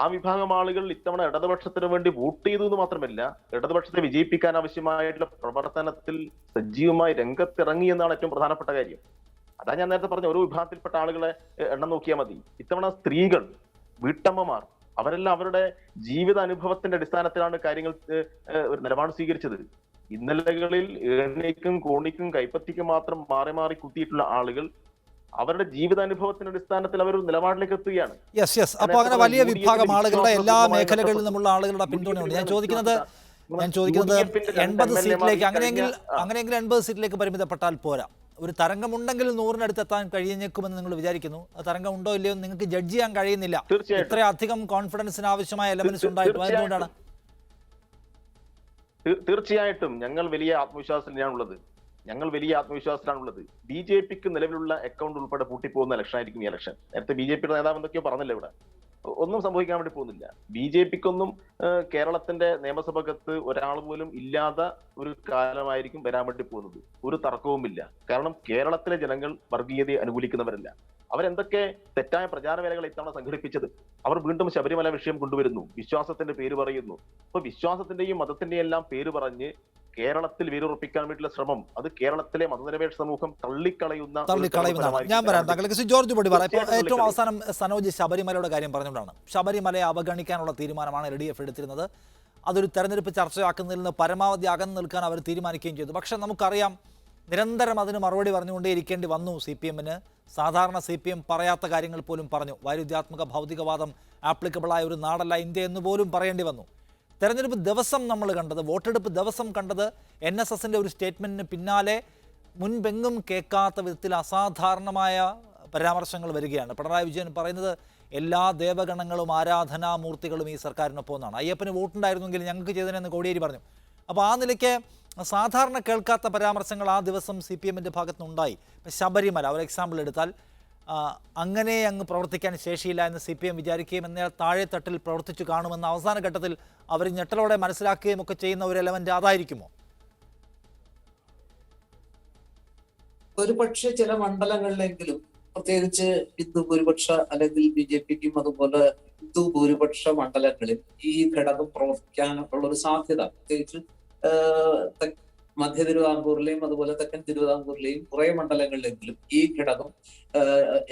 ആ വിഭാഗം ആളുകൾ ഇത്തവണ ഇടതുപക്ഷത്തിന് വേണ്ടി വോട്ട് ചെയ്തു എന്ന് മാത്രമല്ല, ഇടതുപക്ഷത്തെ വിജയിപ്പിക്കാൻ ആവശ്യമായിട്ടുള്ള പ്രവർത്തനത്തിൽ സജീവമായി രംഗത്തിറങ്ങി എന്നാണ് ഏറ്റവും പ്രധാനപ്പെട്ട കാര്യം. അതാ ഞാൻ നേരത്തെ പറഞ്ഞ ഓരോ വിഭാഗത്തിൽപ്പെട്ട ആളുകളെ എണ്ണം നോക്കിയാൽ മതി. ഇത്തവണ സ്ത്രീകൾ, വീട്ടമ്മമാർ, അവരെല്ലാം അവരുടെ ജീവിത അനുഭവത്തിന്റെ അടിസ്ഥാനത്തിലാണ് കാര്യങ്ങൾ ഒരു നിലപാട് സ്വീകരിച്ചത്. ഇന്നലകളിൽ ഏണിക്കും കോണിക്കും കൈപ്പത്തിക്കും മാത്രം മാറി മാറി കുത്തിയിട്ടുള്ള ആളുകൾ അവരുടെ ജീവിതാനുഭവത്തിന്റെ അടിസ്ഥാനത്തിൽ അവർ നിലപാടിലേക്ക് എത്തുകയാണ്. അപ്പൊ അങ്ങനെ വലിയ വിഭാഗം ആളുകളുടെ എല്ലാ മേഖലകളിൽ നിന്നുള്ള ആളുകളുടെ പിന്തുണയുണ്ട്. ഞാൻ ചോദിക്കുന്നത് 80 സീറ്റിലേക്ക്, അങ്ങനെയെങ്കിൽ 80 സീറ്റിലേക്ക് പരിമിതപ്പെട്ടാൽ പോരാ. ഒരു തരംഗമുണ്ടെങ്കിൽ 100-നടുത്ത് എത്താൻ കഴിയുന്നേക്കുമെന്ന് നിങ്ങൾ വിചാരിക്കുന്നു. ആ തരംഗം ഉണ്ടോ ഇല്ലയോ നിങ്ങൾക്ക് ജഡ്ജ് ചെയ്യാൻ കഴിയുന്നില്ല. ഇത്രയധികം കോൺഫിഡൻസിന് ആവശ്യമായ എലമെന്റ്സ് ഉണ്ടായിട്ടും എന്തുകൊണ്ടാണ്? തീർച്ചയായിട്ടും ഞങ്ങൾ വലിയ ആത്മവിശ്വാസത്തിലാണുള്ളത്. BJPക്ക് നിലവിലുള്ള അക്കൗണ്ട് ഉൾപ്പെടെ പൂട്ടിപ്പോകുന്ന ഇലക്ഷൻ ആയിരിക്കും ഈ ഇലക്ഷൻ. നേരത്തെ BJPയുടെ നേതാവ് എന്തൊക്കെയോ പറഞ്ഞല്ലോ, ഇവിടെ ഒന്നും സംഭവിക്കാൻ വേണ്ടി പോകുന്നില്ല. BJPക്കൊന്നും കേരളത്തിന്റെ നിയമസഭകത്ത് ഒരാൾ പോലും ഇല്ലാത്ത ഒരു കാലമായിരിക്കും വരാൻ വേണ്ടി പോകുന്നത്. ഒരു തർക്കവുമില്ല. കാരണം കേരളത്തിലെ ജനങ്ങൾ വർഗീയതയെ അനുകൂലിക്കുന്നവരല്ല. അവരെന്തൊക്കെ തെറ്റായ പ്രചാരവേലകൾ ഇത്തവണ സംഘടിപ്പിച്ചത്? അവർ വീണ്ടും ശബരിമല വിഷയം കൊണ്ടുവരുന്നു, വിശ്വാസത്തിന്റെ പേര് പറയുന്നു. അപ്പൊ വിശ്വാസത്തിന്റെയും മതത്തിന്റെയും എല്ലാം പേര് പറഞ്ഞ് കേരളത്തിൽ വേരുറപ്പിക്കാൻ വേണ്ടിയുള്ള ശ്രമം അത് കേരളത്തിലെ മതനിരപേക്ഷ സമൂഹം തള്ളിക്കളയുന്നതാണ്. ഞാൻ പറയാം താങ്കൾക്ക് ശ്രീ ജോർജ് പൊടിപാറ. ഇപ്പോൾ ഏറ്റവും അവസാനം സനോജ് ശബരിമലയുടെ കാര്യം പറഞ്ഞുകൊണ്ടാണ്. ശബരിമലയെ അവഗണിക്കാനുള്ള തീരുമാനമാണ് LDF എടുത്തിരുന്നത്. അതൊരു തെരഞ്ഞെടുപ്പ് ചർച്ചയാക്കുന്നതിൽ നിന്ന് പരമാവധി അകന്നു നിൽക്കാൻ അവർ തീരുമാനിക്കുകയും ചെയ്തു. പക്ഷേ നമുക്കറിയാം നിരന്തരം അതിന് മറുപടി പറഞ്ഞുകൊണ്ടേ ഇരിക്കേണ്ടി വന്നു CPM-ന്. സാധാരണ CPM പറയാത്ത കാര്യങ്ങൾ പോലും പറഞ്ഞു. വൈരുദ്ധ്യാത്മക ഭൗതികവാദം ആപ്ലിക്കബിളായ ഒരു നാടല്ല ഇന്ത്യ എന്ന് പോലും പറയേണ്ടി വന്നു. തെരഞ്ഞെടുപ്പ് ദിവസം നമ്മൾ കണ്ടത്, വോട്ടെടുപ്പ് ദിവസം കണ്ടത് NSSൻ്റെ ഒരു സ്റ്റേറ്റ്മെൻറ്റിന് പിന്നാലെ മുൻപെങ്ങും കേൾക്കാത്ത വിധത്തിൽ അസാധാരണമായ പരാമർശങ്ങൾ വരികയാണ്. പിണറായി വിജയൻ പറയുന്നത് എല്ലാ ദേവഗണങ്ങളും ആരാധനാമൂർത്തികളും ഈ സർക്കാരിനൊപ്പം എന്നാണ്. അയ്യപ്പന് വോട്ടുണ്ടായിരുന്നെങ്കിൽ ഞങ്ങൾക്ക് ചെയ്തതിനെന്ന് കോടിയേരി പറഞ്ഞു. അപ്പോൾ ആ നിലയ്ക്ക് സാധാരണ കേൾക്കാത്ത പരാമർശങ്ങൾ ആ ദിവസം CPM-ൻ്റെ ഭാഗത്തുനിന്നുണ്ടായി. ശബരിമല ഒരു എക്സാമ്പിൾ എടുത്താൽ അങ്ങനെ അങ്ങ് പ്രവർത്തിക്കാൻ ശേഷിയില്ല എന്ന് CPM വിചാരിക്കുകയും എന്നാൽ താഴെത്തട്ടിൽ പ്രവർത്തിച്ചു കാണുമെന്ന് അവസാന ഘട്ടത്തിൽ അവർ ഞെട്ടലോടെ മനസ്സിലാക്കുകയും ഒക്കെ ചെയ്യുന്ന ഒരു എലമെന്റ് അതായിരിക്കുമോ? ഒരു പക്ഷേ ചില മണ്ഡലങ്ങളിലെങ്കിലും പ്രത്യേകിച്ച് ഹിന്ദു ഭൂരിപക്ഷ അല്ലെങ്കിൽ BJPക്കും അതുപോലെ ഹിന്ദു ഭൂരിപക്ഷ മണ്ഡലങ്ങളിൽ ഈ ഘടകം പ്രവർത്തിക്കാനുള്ള ഒരു സാധ്യത പ്രത്യേകിച്ച് മധ്യ തിരുവിതാംകൂറിലെയും അതുപോലെ തെക്കൻ തിരുവിതാംകൂറിലെയും കുറെ മണ്ഡലങ്ങളിലെങ്കിലും ഈ ഘടകം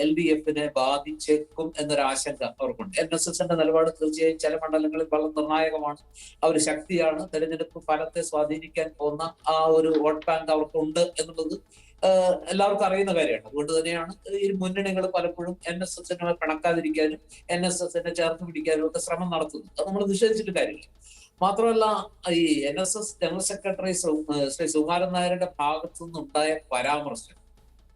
LDF-നെ ബാധിച്ചേക്കും എന്നൊരു ആശങ്ക അവർക്കുണ്ട്. NSSന്റെ നിലപാട് തീർച്ചയായും ചില മണ്ഡലങ്ങളിൽ വളരെ നിർണായകമാണ്. അവർ ശക്തിയാണ്. തെരഞ്ഞെടുപ്പ് ഫലത്തെ സ്വാധീനിക്കാൻ പോകുന്ന ആ ഒരു വോട്ട് ബാങ്ക് അവർക്കുണ്ട് എന്നുള്ളത് എല്ലാവർക്കും അറിയുന്ന കാര്യമാണ്. അതുകൊണ്ട് തന്നെയാണ് ഈ മുന്നണികൾ പലപ്പോഴും NSSനെ പിണക്കാതിരിക്കാനും NSSനെ ചേർത്ത് പിടിക്കാനും ഒക്കെ ശ്രമം നടത്തുന്നത്. അത് നമ്മൾ നിഷേധിച്ചിട്ട് കാര്യമില്ല. മാത്രമല്ല ഈ NSS general secretary Shri Sukumaran നായരുടെ ഭാഗത്തു നിന്നുണ്ടായ പരാമർശം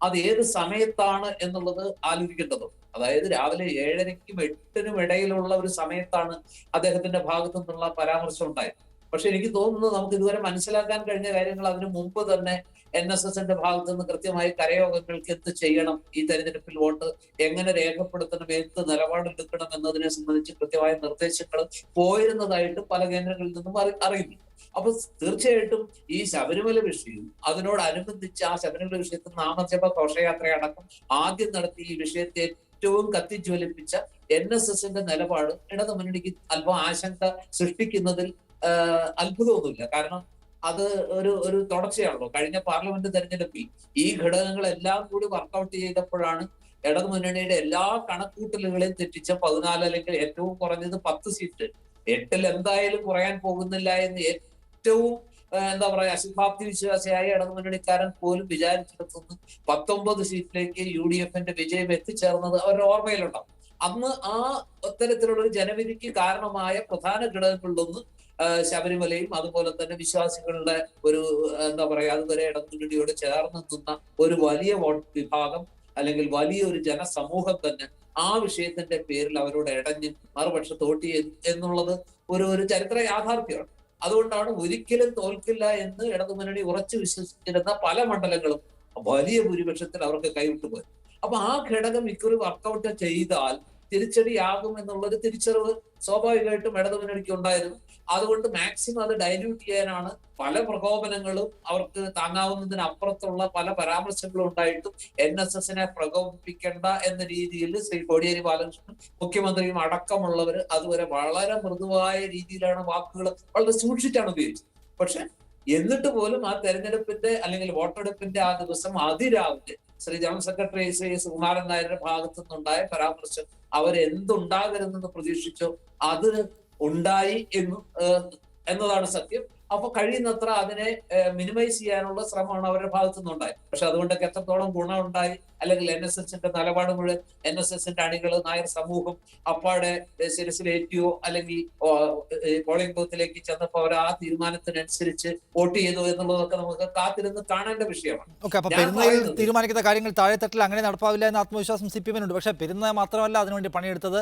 അത് ഏത് സമയത്താണ് എന്നുള്ളത് ആലോചിക്കേണ്ടതുണ്ട്. അതായത് രാവിലെ 7:30ക്കും 8-നും ഇടയിലുള്ള ഒരു സമയത്താണ് അദ്ദേഹത്തിന്റെ ഭാഗത്തു നിന്നുള്ള പരാമർശം ഉണ്ടായത്. പക്ഷെ എനിക്ക് തോന്നുന്നത് നമുക്ക് ഇതുവരെ മനസ്സിലാക്കാൻ കഴിഞ്ഞ കാര്യങ്ങൾ അതിനു മുമ്പ് തന്നെ NSSന്റെ ഭാഗത്തു നിന്ന് കൃത്യമായി കരയോഗങ്ങൾക്ക് എന്ത് ചെയ്യണം, ഈ തെരഞ്ഞെടുപ്പിൽ വോട്ട് എങ്ങനെ രേഖപ്പെടുത്തണം, എന്ത് നിലപാടെടുക്കണം എന്നതിനെ സംബന്ധിച്ച് കൃത്യമായ നിർദ്ദേശങ്ങൾ പോയിരുന്നതായിട്ട് പല കേന്ദ്രങ്ങളിൽ നിന്നും അറിയുന്നു. അപ്പൊ തീർച്ചയായിട്ടും ഈ ശബരിമല വിഷയവും അതിനോടനുബന്ധിച്ച് ആ ശബരിമല വിഷയത്തിൽ നാമജപ ഘോഷയാത്രയടക്കം ആദ്യം നടത്തി ഈ വിഷയത്തെ ഏറ്റവും കത്തിജ്വലിപ്പിച്ച NSSന്റെ നിലപാട് ഇടതുമുന്നണിക്ക് അല്പം ആശങ്ക സൃഷ്ടിക്കുന്നതിൽ അത്ഭുതമൊന്നുമില്ല. കാരണം അത് ഒരു തുടർച്ചയാണല്ലോ. കഴിഞ്ഞ പാർലമെന്റ് തെരഞ്ഞെടുപ്പിൽ ഈ ഘടകങ്ങളെല്ലാം കൂടി വർക്കൗട്ട് ചെയ്തപ്പോഴാണ് ഇടതുമുന്നണിയുടെ എല്ലാ കണക്കൂട്ടലുകളെയും തെറ്റിച്ച 14 അല്ലെങ്കിൽ ഏറ്റവും കുറഞ്ഞത് 10 സീറ്റ് 8-ൽ എന്തായാലും കുറയാൻ പോകുന്നില്ല എന്ന് ഏറ്റവും എന്താ പറയാ അശുഭാപ്തി വിശ്വാസിയായ ഇടതുമുന്നണിക്കാരൻ പോലും വിചാരിച്ചെടുത്തുനിന്ന് 19 സീറ്റിലേക്ക് UDFന്റെ വിജയം എത്തിച്ചേർന്നത് അവരുടെ ഓർമ്മയിലുണ്ടാവും. അന്ന് ആ അത്തരത്തിലുള്ള ഒരു ജനവിധിക്ക് കാരണമായ പ്രധാന ഘടകങ്ങളിലൊന്ന് ശബരിമലയും അതുപോലെ തന്നെ വിശ്വാസികളുടെ ഒരു എന്താ പറയാ അതുവരെ ഇടതുമുന്നണിയോട് ചേർന്ന് നിന്ന ഒരു വലിയ വോട്ട് വിഭാഗം അല്ലെങ്കിൽ വലിയൊരു ജനസമൂഹം തന്നെ ആ വിഷയത്തിന്റെ പേരിൽ അവരോട് ഇടഞ്ഞ് മറുപക്ഷത്ത് വോട്ട് ചെയ്തു എന്നുള്ളത് ഒരു ചരിത്ര യാഥാർത്ഥ്യമാണ്. അതുകൊണ്ടാണ് ഒരിക്കലും തോൽക്കില്ല എന്ന് ഇടതുമുന്നണി ഉറച്ചു വിശ്വസിച്ചിരുന്ന പല മണ്ഡലങ്ങളും വലിയ ഭൂരിപക്ഷത്തിൽ അവർക്ക് കൈവിട്ടുപോയി. അപ്പൊ ആ ഘടകം ഇക്കുറി വർക്കൗട്ട് ചെയ്താൽ തിരിച്ചടിയാകും എന്നുള്ളൊരു തിരിച്ചറിവ് സ്വാഭാവികമായിട്ടും ഇടതുമുന്നണിക്ക് ഉണ്ടായിരുന്നു. അതുകൊണ്ട് മാക്സിമം അത് ഡൈല്യൂട്ട് ചെയ്യാനാണ് പല പ്രകോപനങ്ങളും അവർക്ക് താങ്ങാവുന്നതിനപ്പുറത്തുള്ള പല പരാമർശങ്ങളും ഉണ്ടായിട്ടും NSSനെ പ്രകോപിപ്പിക്കേണ്ട എന്ന രീതിയിൽ ശ്രീ കോടിയേരി ബാലകൃഷ്ണൻ മുഖ്യമന്ത്രിയും അടക്കമുള്ളവർ അതുവരെ വളരെ മൃദുവായ രീതിയിലാണ് വാക്കുകൾ വളരെ സൂക്ഷിച്ചാണ് ഉപയോഗിച്ചത്. പക്ഷെ എന്നിട്ട് പോലും ആ തെരഞ്ഞെടുപ്പിന്റെ അല്ലെങ്കിൽ വോട്ടെടുപ്പിന്റെ ആ ദിവസം അതിരാവിലെ ശ്രീ ജനറൽ സെക്രട്ടറി ശ്രീ സുകുമാരൻ നായരുടെ ഭാഗത്തു നിന്നുണ്ടായ പരാമർശം അവരെന്തുണ്ടാകരുതെന്ന് പ്രതീക്ഷിച്ചോ അത് ഉണ്ടായി എന്നതാണ് സത്യം. അപ്പൊ കഴിയുന്നത്ര അതിനെ മിനിമൈസ് ചെയ്യാനുള്ള ശ്രമമാണ് അവരുടെ ഭാഗത്തു നിന്നുണ്ടായത്. പക്ഷെ അതുകൊണ്ടൊക്കെ എത്രത്തോളം ഗുണം ഉണ്ടായി അല്ലെങ്കിൽ NSSന്റെ നിലപാട് മുഴുവൻ NSSന്റെ അണികൾ നായർ സമൂഹം അപ്പാടെ ശിരസിലേറ്റിയോ അല്ലെങ്കിൽ പോളിംഗ് ബൂത്തിലേക്ക് ചെന്നപ്പോൾ അവർ ആ തീരുമാനത്തിനനുസരിച്ച് വോട്ട് ചെയ്തു എന്നുള്ളതൊക്കെ നമുക്ക് കാത്തിരുന്ന് കാണേണ്ട വിഷയമാണ്. പെരുന്നയിൽ തീരുമാനിക്കുന്ന കാര്യങ്ങൾ താഴെത്തട്ടിൽ അങ്ങനെ നടപ്പാവില്ല എന്ന ആത്മവിശ്വാസം CPM-നുണ്ട്. പക്ഷേ പെരുന്ന മാത്രമല്ല അതിനുവേണ്ടി പണിയെടുത്തത്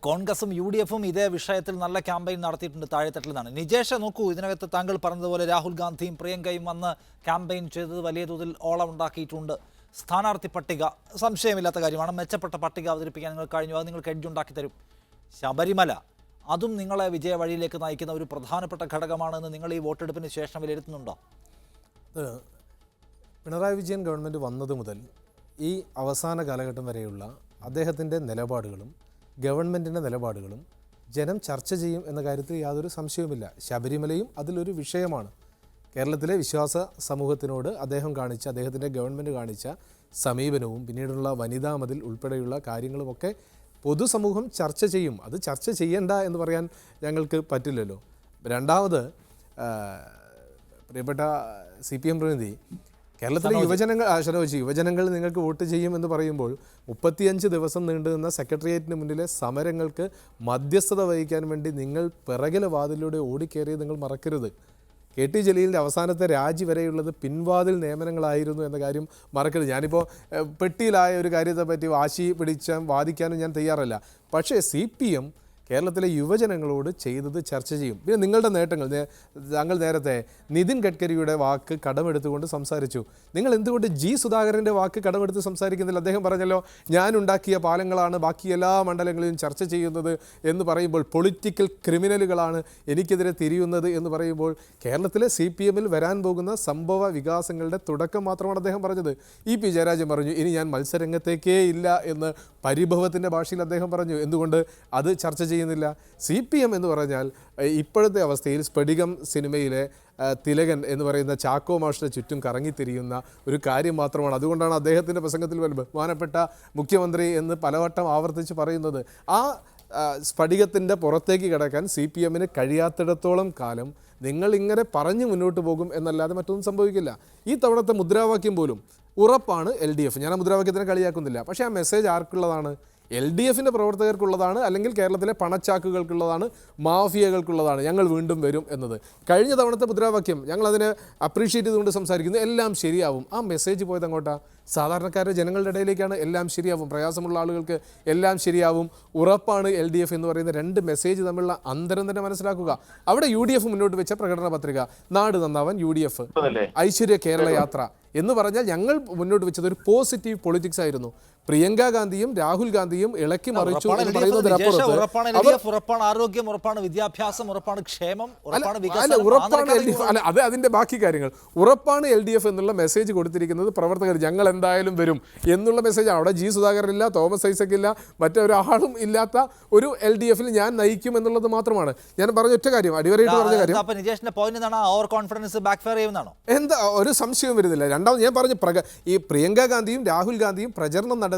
കോൺഗ്രസും UDF-ഉം ഇതേ വിഷയത്തിൽ നല്ല ക്യാമ്പയിൻ നടത്തിയിട്ടുണ്ട് താഴെത്തട്ടിൽ നിന്നാണ്. നിജേഷ് നോക്കൂ, ഇതിനകത്ത് താങ്കൾ പറഞ്ഞതുപോലെ രാഹുൽ ഗാന്ധിയും പ്രിയങ്കയും വന്ന് ക്യാമ്പയിൻ ചെയ്തത് വലിയ തോതിൽ ഓളം ഉണ്ടാക്കിയിട്ടുണ്ട്. സ്ഥാനാർത്ഥി പട്ടിക സംശയമില്ലാത്ത കാര്യമാണ്. മെച്ചപ്പെട്ട പട്ടിക അവതരിപ്പിക്കാൻ നിങ്ങൾ കഴിഞ്ഞു, അത് നിങ്ങൾക്ക് എഡ്ജുണ്ടാക്കി തരും. ശബരിമല അതും നിങ്ങളെ വിജയ വഴിയിലേക്ക് നയിക്കുന്ന ഒരു പ്രധാനപ്പെട്ട ഘടകമാണെന്ന് നിങ്ങൾ ഈ വോട്ടെടുപ്പിന് ശേഷം വിലയിരുത്തുന്നുണ്ടോ? പിണറായി വിജയൻ ഗവൺമെൻറ് വന്നത് മുതൽ ഈ അവസാന കാലഘട്ടം വരെയുള്ള അദ്ദേഹത്തിൻ്റെ നിലപാടുകളും ഗവൺമെൻറ്റിൻ്റെ നിലപാടുകളും ജനം ചർച്ച ചെയ്യും എന്ന കാര്യത്തിൽ യാതൊരു സംശയവുമില്ല. ശബരിമലയും അതിലൊരു വിഷയമാണ്. കേരളത്തിലെ വിശ്വാസ സമൂഹത്തിനോട് അദ്ദേഹത്തിൻ്റെ ഗവൺമെൻറ് കാണിച്ച സമീപനവും പിന്നീടുള്ള വനിതാ മതിൽ ഉൾപ്പെടെയുള്ള കാര്യങ്ങളുമൊക്കെ പൊതുസമൂഹം ചർച്ച ചെയ്യും. അത് ചർച്ച ചെയ്യണ്ട എന്ന് പറയാൻ ഞങ്ങൾക്ക് പറ്റില്ലല്ലോ. രണ്ടാമത് പ്രിയപ്പെട്ട CPM പ്രതിനിധി, കേരളത്തിലെ യുവജനങ്ങൾ നിങ്ങൾക്ക് വോട്ട് ചെയ്യുമെന്ന് പറയുമ്പോൾ 35 ദിവസം നീണ്ടുനിന്ന സെക്രട്ടേറിയറ്റിന് മുന്നിലെ സമരങ്ങൾക്ക് മധ്യസ്ഥത വഹിക്കാൻ വേണ്ടി നിങ്ങൾ പിറകിലെ വാതിലൂടെ ഓടിക്കേറിയത് നിങ്ങൾ മറക്കരുത്. KT ജലീലിൻ്റെ അവസാനത്തെ രാജി വരെയുള്ളത് പിൻവാതിൽ നിയമനങ്ങളായിരുന്നു എന്ന കാര്യം മറക്കരുത്. ഞാനിപ്പോൾ പെട്ടിയിലായ ഒരു കാര്യത്തെപ്പറ്റി വാശി വാദിക്കാനും ഞാൻ തയ്യാറല്ല. പക്ഷേ CPM കേരളത്തിലെ യുവജനങ്ങളോട് ചെയ്തത് ചർച്ച ചെയ്യും. പിന്നെ നിങ്ങളുടെ നേട്ടങ്ങൾ, താങ്കൾ നേരത്തെ നിതിൻ ഗഡ്കരിയുടെ വാക്ക് കടമെടുത്തുകൊണ്ട് സംസാരിച്ചു. നിങ്ങൾ എന്തുകൊണ്ട് സുധാകരൻ്റെ വാക്ക് കടമെടുത്ത് സംസാരിക്കുന്നില്ല? അദ്ദേഹം പറഞ്ഞല്ലോ, ഞാൻ ഉണ്ടാക്കിയ പാലങ്ങളാണ് ബാക്കി എല്ലാ മണ്ഡലങ്ങളിലും ചർച്ച ചെയ്യുന്നത് എന്ന് പറയുമ്പോൾ, പൊളിറ്റിക്കൽ ക്രിമിനലുകളാണ് എനിക്കെതിരെ തിരിയുന്നത് എന്ന് പറയുമ്പോൾ, കേരളത്തിലെ CPMൽ വരാൻ പോകുന്ന സംഭവ വികാസങ്ങളുടെ തുടക്കം മാത്രമാണ് അദ്ദേഹം പറഞ്ഞത്. EP ജയരാജൻ പറഞ്ഞു, ഇനി ഞാൻ മത്സരരംഗത്തേക്കേ ഇല്ല എന്ന് പരിഭവത്തിൻ്റെ ഭാഷയിൽ അദ്ദേഹം പറഞ്ഞു. എന്തുകൊണ്ട് അത് ചർച്ച ചെയ്യുന്നില്ല? CPM എന്ന് പറഞ്ഞാൽ ഇപ്പോഴത്തെ അവസ്ഥയിൽ സ്ഫടികം സിനിമയിലെ തിലകൻ എന്ന് പറയുന്ന ചാക്കോ മാഷിൻ്റെ ചുറ്റും കറങ്ങിത്തിരിയുന്ന ഒരു കാര്യം മാത്രമാണ്. അതുകൊണ്ടാണ് അദ്ദേഹത്തിൻ്റെ പ്രസംഗത്തിൽ ബഹുമാനപ്പെട്ട മുഖ്യമന്ത്രി എന്ന് പലവട്ടം ആവർത്തിച്ച് പറയുന്നത്. ആ സ്ഫടികത്തിൻ്റെ പുറത്തേക്ക് കിടക്കാൻ CPMന് കഴിയാത്തിടത്തോളം കാലം നിങ്ങൾ ഇങ്ങനെ പറഞ്ഞു മുന്നോട്ട് പോകും എന്നല്ലാതെ മറ്റൊന്നും സംഭവിക്കില്ല. ഈ തവണത്തെ മുദ്രാവാക്യം പോലും ഉറപ്പാണ് LDF. ഞാൻ ആ മുദ്രാവാക്യത്തിനെ കളിയാക്കുന്നില്ല. പക്ഷേ ആ മെസ്സേജ് ആർക്കുള്ളതാണ്? LDFിൻ്റെ പ്രവർത്തകർക്കുള്ളതാണ്, അല്ലെങ്കിൽ കേരളത്തിലെ പണച്ചാക്കുകൾക്കുള്ളതാണ്, മാഫിയകൾക്കുള്ളതാണ്. ഞങ്ങൾ വീണ്ടും വരും എന്നത് കഴിഞ്ഞ തവണത്തെ മുദ്രാവാക്യം. ഞങ്ങളതിനെ അപ്രീഷിയേറ്റ് ചെയ്തുകൊണ്ട് സംസാരിക്കുന്നു. എല്ലാം ശരിയാവും. ആ മെസ്സേജ് പോയത് അങ്ങോട്ടാ? സാധാരണക്കാരുടെ ജനങ്ങളുടെ ഇടയിലേക്കാണ്. എല്ലാം ശരിയാവും, പ്രയാസമുള്ള ആളുകൾക്ക് എല്ലാം ശരിയാവും, ഉറപ്പാണ് LDF എന്ന് പറയുന്ന രണ്ട് മെസ്സേജ് തമ്മിലുള്ള അന്തരം തന്നെ മനസ്സിലാക്കുക. അവിടെ UDF മുന്നോട്ട് വെച്ച പ്രകടന പത്രിക, നാട് നന്നാവാൻ UDF, ഐശ്വര്യ കേരള യാത്ര എന്ന് പറഞ്ഞാൽ ഞങ്ങൾ മുന്നോട്ട് വെച്ചത് ഒരു പോസിറ്റീവ് പൊളിറ്റിക്സ് ആയിരുന്നു. പ്രിയങ്ക ഗാന്ധിയും രാഹുൽ ഗാന്ധിയും ഇളക്കി മറിച്ചു എന്ന് പറയുന്നതിനപ്പുറത്ത് ഉറപ്പാണ് ആരോഗ്യം, ഉറപ്പാണ് വിദ്യാഭ്യാസം, ഉറപ്പാണ് ക്ഷേമം, ഉറപ്പാണ് LDF. അല്ല, അത് അതിൻ്റെ ബാക്കി കാര്യങ്ങൾ. ഉറപ്പാണ് LDF എന്നുള്ള മെസ്സേജ് കൊടുത്തിരിക്കുന്നത് പ്രവർത്തകർ. ഞങ്ങൾ എന്തായാലും വരും എന്നുള്ള മെസ്സേജാണ്. അവിടെ സുധാകരൻ ഇല്ല, തോമസ് ഐസക് ഇല്ല, മറ്റൊരാളും ഇല്ലാത്ത ഒരു LDFൽ ഞാൻ നയിക്കും എന്നുള്ളത് മാത്രമാണ്. ഞാൻ പറഞ്ഞ ഒറ്റ കാര്യം, അടിവരയിട്ട് പറഞ്ഞ കാര്യം, എന്താ ഒരു സംശയവും വരുന്നില്ല. രണ്ടാമത് ഞാൻ പറഞ്ഞ ഈ പ്രിയങ്ക ഗാന്ധിയും രാഹുൽ ഗാന്ധിയും പ്രചരണം നടത്തി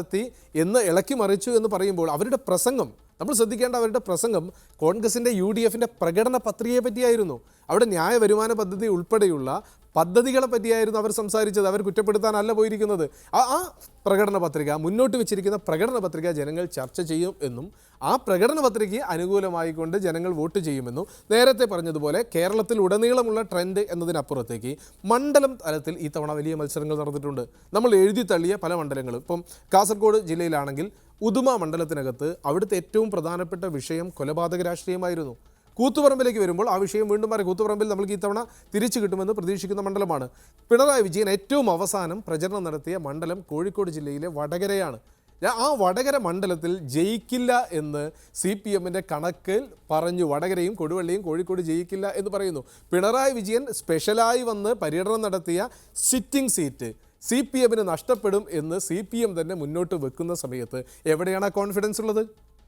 എന്ന് ഇളക്കി മറിച്ചു എന്ന് പറയുമ്പോൾ അവരുടെ പ്രസംഗം നമ്മൾ ശ്രദ്ധിക്കേണ്ട. അവരുടെ പ്രസംഗം കോൺഗ്രസിൻ്റെ UDFിൻ്റെ പ്രകടന പത്രികയെ പറ്റിയായിരുന്നു. അവിടെ ന്യായ വരുമാന പദ്ധതി ഉൾപ്പെടെയുള്ള പദ്ധതികളെ പറ്റിയായിരുന്നു അവർ സംസാരിച്ചത്. അവർ കുറ്റപ്പെടുത്താനല്ല പോയിരിക്കുന്നത്. ആ പ്രകടന പത്രിക, മുന്നോട്ട് വെച്ചിരിക്കുന്ന പ്രകടന പത്രിക ജനങ്ങൾ ചർച്ച ചെയ്യും എന്നും ആ പ്രകടന പത്രികയ്ക്ക് അനുകൂലമായിക്കൊണ്ട് ജനങ്ങൾ വോട്ട് ചെയ്യുമെന്നും നേരത്തെ പറഞ്ഞതുപോലെ കേരളത്തിൽ ഉടനീളമുള്ള ട്രെൻഡ് എന്നതിനപ്പുറത്തേക്ക് മണ്ഡലം തലത്തിൽ ഈ തവണ വലിയ മത്സരങ്ങൾ നടന്നിട്ടുണ്ട്. നമ്മൾ എഴുതി തള്ളിയ പല മണ്ഡലങ്ങളും, ഇപ്പം കാസർഗോഡ് ജില്ലയിലാണെങ്കിൽ ഉദുമ മണ്ഡലത്തിനകത്ത് അവിടുത്തെ ഏറ്റവും പ്രധാനപ്പെട്ട വിഷയം കൊലപാതക രാഷ്ട്രീയമായിരുന്നു. കൂത്തുപറമ്പിലേക്ക് വരുമ്പോൾ ആ വിഷയം വീണ്ടും മാറി. കൂത്തുപറമ്പിൽ നമുക്ക് ഈ തവണ തിരിച്ചു കിട്ടുമെന്ന് പ്രതീക്ഷിക്കുന്ന മണ്ഡലമാണ്. പിണറായി വിജയൻ ഏറ്റവും അവസാനം പ്രചരണം നടത്തിയ മണ്ഡലം കോഴിക്കോട് ജില്ലയിലെ വടകരയാണ്. ആ വടകര മണ്ഡലത്തിൽ ജയിക്കില്ല എന്ന് CPMൻ്റെ കണക്കിൽ പറഞ്ഞു. വടകരയും കൊടുവള്ളിയും കോഴിക്കോട് ജയിക്കില്ല എന്ന് പറയുന്നു. പിണറായി വിജയൻ സ്പെഷ്യലായി വന്ന് പര്യടനം നടത്തിയ സിറ്റിംഗ് സീറ്റ് CPMന് നഷ്ടപ്പെടും എന്ന് CPM തന്നെ മുന്നോട്ട് വെക്കുന്ന സമയത്ത് എവിടെയാണ് ആ കോൺഫിഡൻസ് ഉള്ളത്?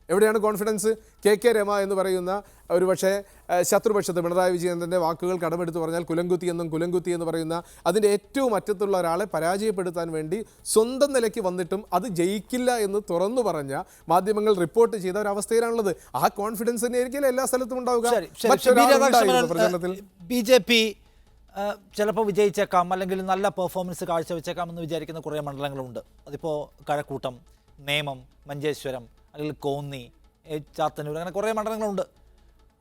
എവിടെയാണ് കോൺഫിഡൻസ്? KK രമ എന്ന് പറയുന്ന ഒരു പക്ഷേ ശത്രുപക്ഷത്ത് പിണറായി വിജയൻ്റെ വാക്കുകൾ കടമെടുത്ത് പറഞ്ഞാൽ കുലംകുത്തി എന്ന് പറയുന്ന അതിൻ്റെ ഏറ്റവും അറ്റത്തുള്ള ഒരാളെ പരാജയപ്പെടുത്താൻ വേണ്ടി സ്വന്തം നിലയ്ക്ക് വന്നിട്ടും അത് ജയിക്കില്ല എന്ന് തുറന്നു പറഞ്ഞ മാധ്യമങ്ങൾ റിപ്പോർട്ട് ചെയ്ത ഒരവസ്ഥയിലാണുള്ളത്. ആ കോൺഫിഡൻസ് തന്നെ ആയിരിക്കില്ല എല്ലാ സ്ഥലത്തും ഉണ്ടാവുക. BJP ചിലപ്പോൾ വിജയിച്ചേക്കാം, അല്ലെങ്കിൽ നല്ല പെർഫോമൻസ് കാഴ്ചവെച്ചേക്കാം എന്ന് വിചാരിക്കുന്ന കുറേ മണ്ഡലങ്ങളുണ്ട്. അതിപ്പോൾ കഴക്കൂട്ടം, നേമം, മഞ്ചേശ്വരം, അല്ലെങ്കിൽ കോന്നി, ചാത്തന്നൂർ, അങ്ങനെ കുറേ മണ്ഡലങ്ങളുണ്ട്.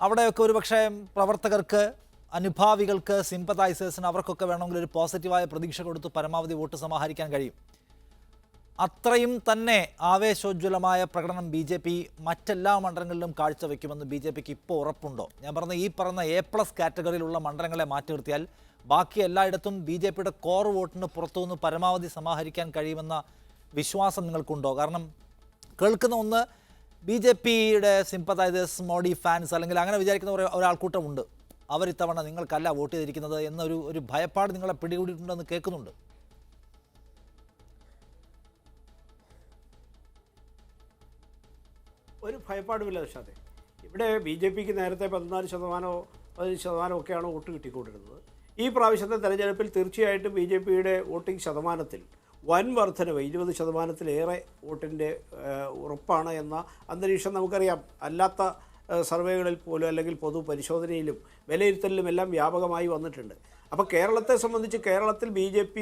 അവിടെയൊക്കെ ഒരു പക്ഷേ പ്രവർത്തകർക്ക്, അനുഭാവികൾക്ക്, സിമ്പതൈസേഴ്സിന് അവർക്കൊക്കെ വേണമെങ്കിൽ ഒരു പോസിറ്റീവായ പ്രതീക്ഷ കൊടുത്ത് പരമാവധി വോട്ട് സമാഹരിക്കാൻ കഴിയും. അത്രയും തന്നെ ആവേശോജ്വലമായ പ്രകടനം BJP മറ്റെല്ലാ മണ്ഡലങ്ങളിലും കാഴ്ചവെക്കുമെന്ന് BJPക്ക് ഇപ്പോൾ ഉറപ്പുണ്ടോ? ഞാൻ പറഞ്ഞ ഈ പറഞ്ഞ A+ കാറ്റഗറിയിലുള്ള മണ്ഡലങ്ങളെ മാറ്റി നിർത്തിയാൽ ബാക്കി എല്ലായിടത്തും BJPയുടെ കോർ വോട്ടിന് പുറത്തുനിന്ന് പരമാവധി സമാഹരിക്കാൻ കഴിയുമെന്ന വിശ്വാസം നിങ്ങൾക്കുണ്ടോ? കാരണം കേൾക്കുന്ന ഒന്ന്, BJPയുടെ സിമ്പതൈസേഴ്സ്, മോഡി ഫാൻസ്, അല്ലെങ്കിൽ അങ്ങനെ വിചാരിക്കുന്ന ഒരാൾക്കൂട്ടമുണ്ട്, അവരിത്തവണ നിങ്ങൾക്കല്ല വോട്ട് ചെയ്തിരിക്കുന്നത് എന്നൊരു ഭയപ്പാട് നിങ്ങളെ പിടികൂടിയിട്ടുണ്ടെന്ന് കേൾക്കുന്നുണ്ട്. ഒരു ഭയപ്പാടുമില്ല നിഷാദേ. ഇവിടെ BJPക്ക് നേരത്തെ 14%, 15% ഒക്കെയാണ് വോട്ട് കിട്ടിക്കൊണ്ടിരുന്നത്. ഈ പ്രാവശ്യത്തെ തെരഞ്ഞെടുപ്പിൽ തീർച്ചയായിട്ടും BJPയുടെ വോട്ടിംഗ് ശതമാനത്തിൽ വൻ വർധനവ് 20%-ലേറെ വോട്ടിൻ്റെ ഉറപ്പാണ് എന്ന അന്തരീക്ഷം നമുക്കറിയാം. അല്ലാത്ത സർവേകളിൽ പോലും അല്ലെങ്കിൽ പൊതു പരിശോധനയിലും വിലയിരുത്തലിലും എല്ലാം വ്യാപകമായി വന്നിട്ടുണ്ട്. അപ്പോൾ കേരളത്തെ സംബന്ധിച്ച് കേരളത്തിൽ BJP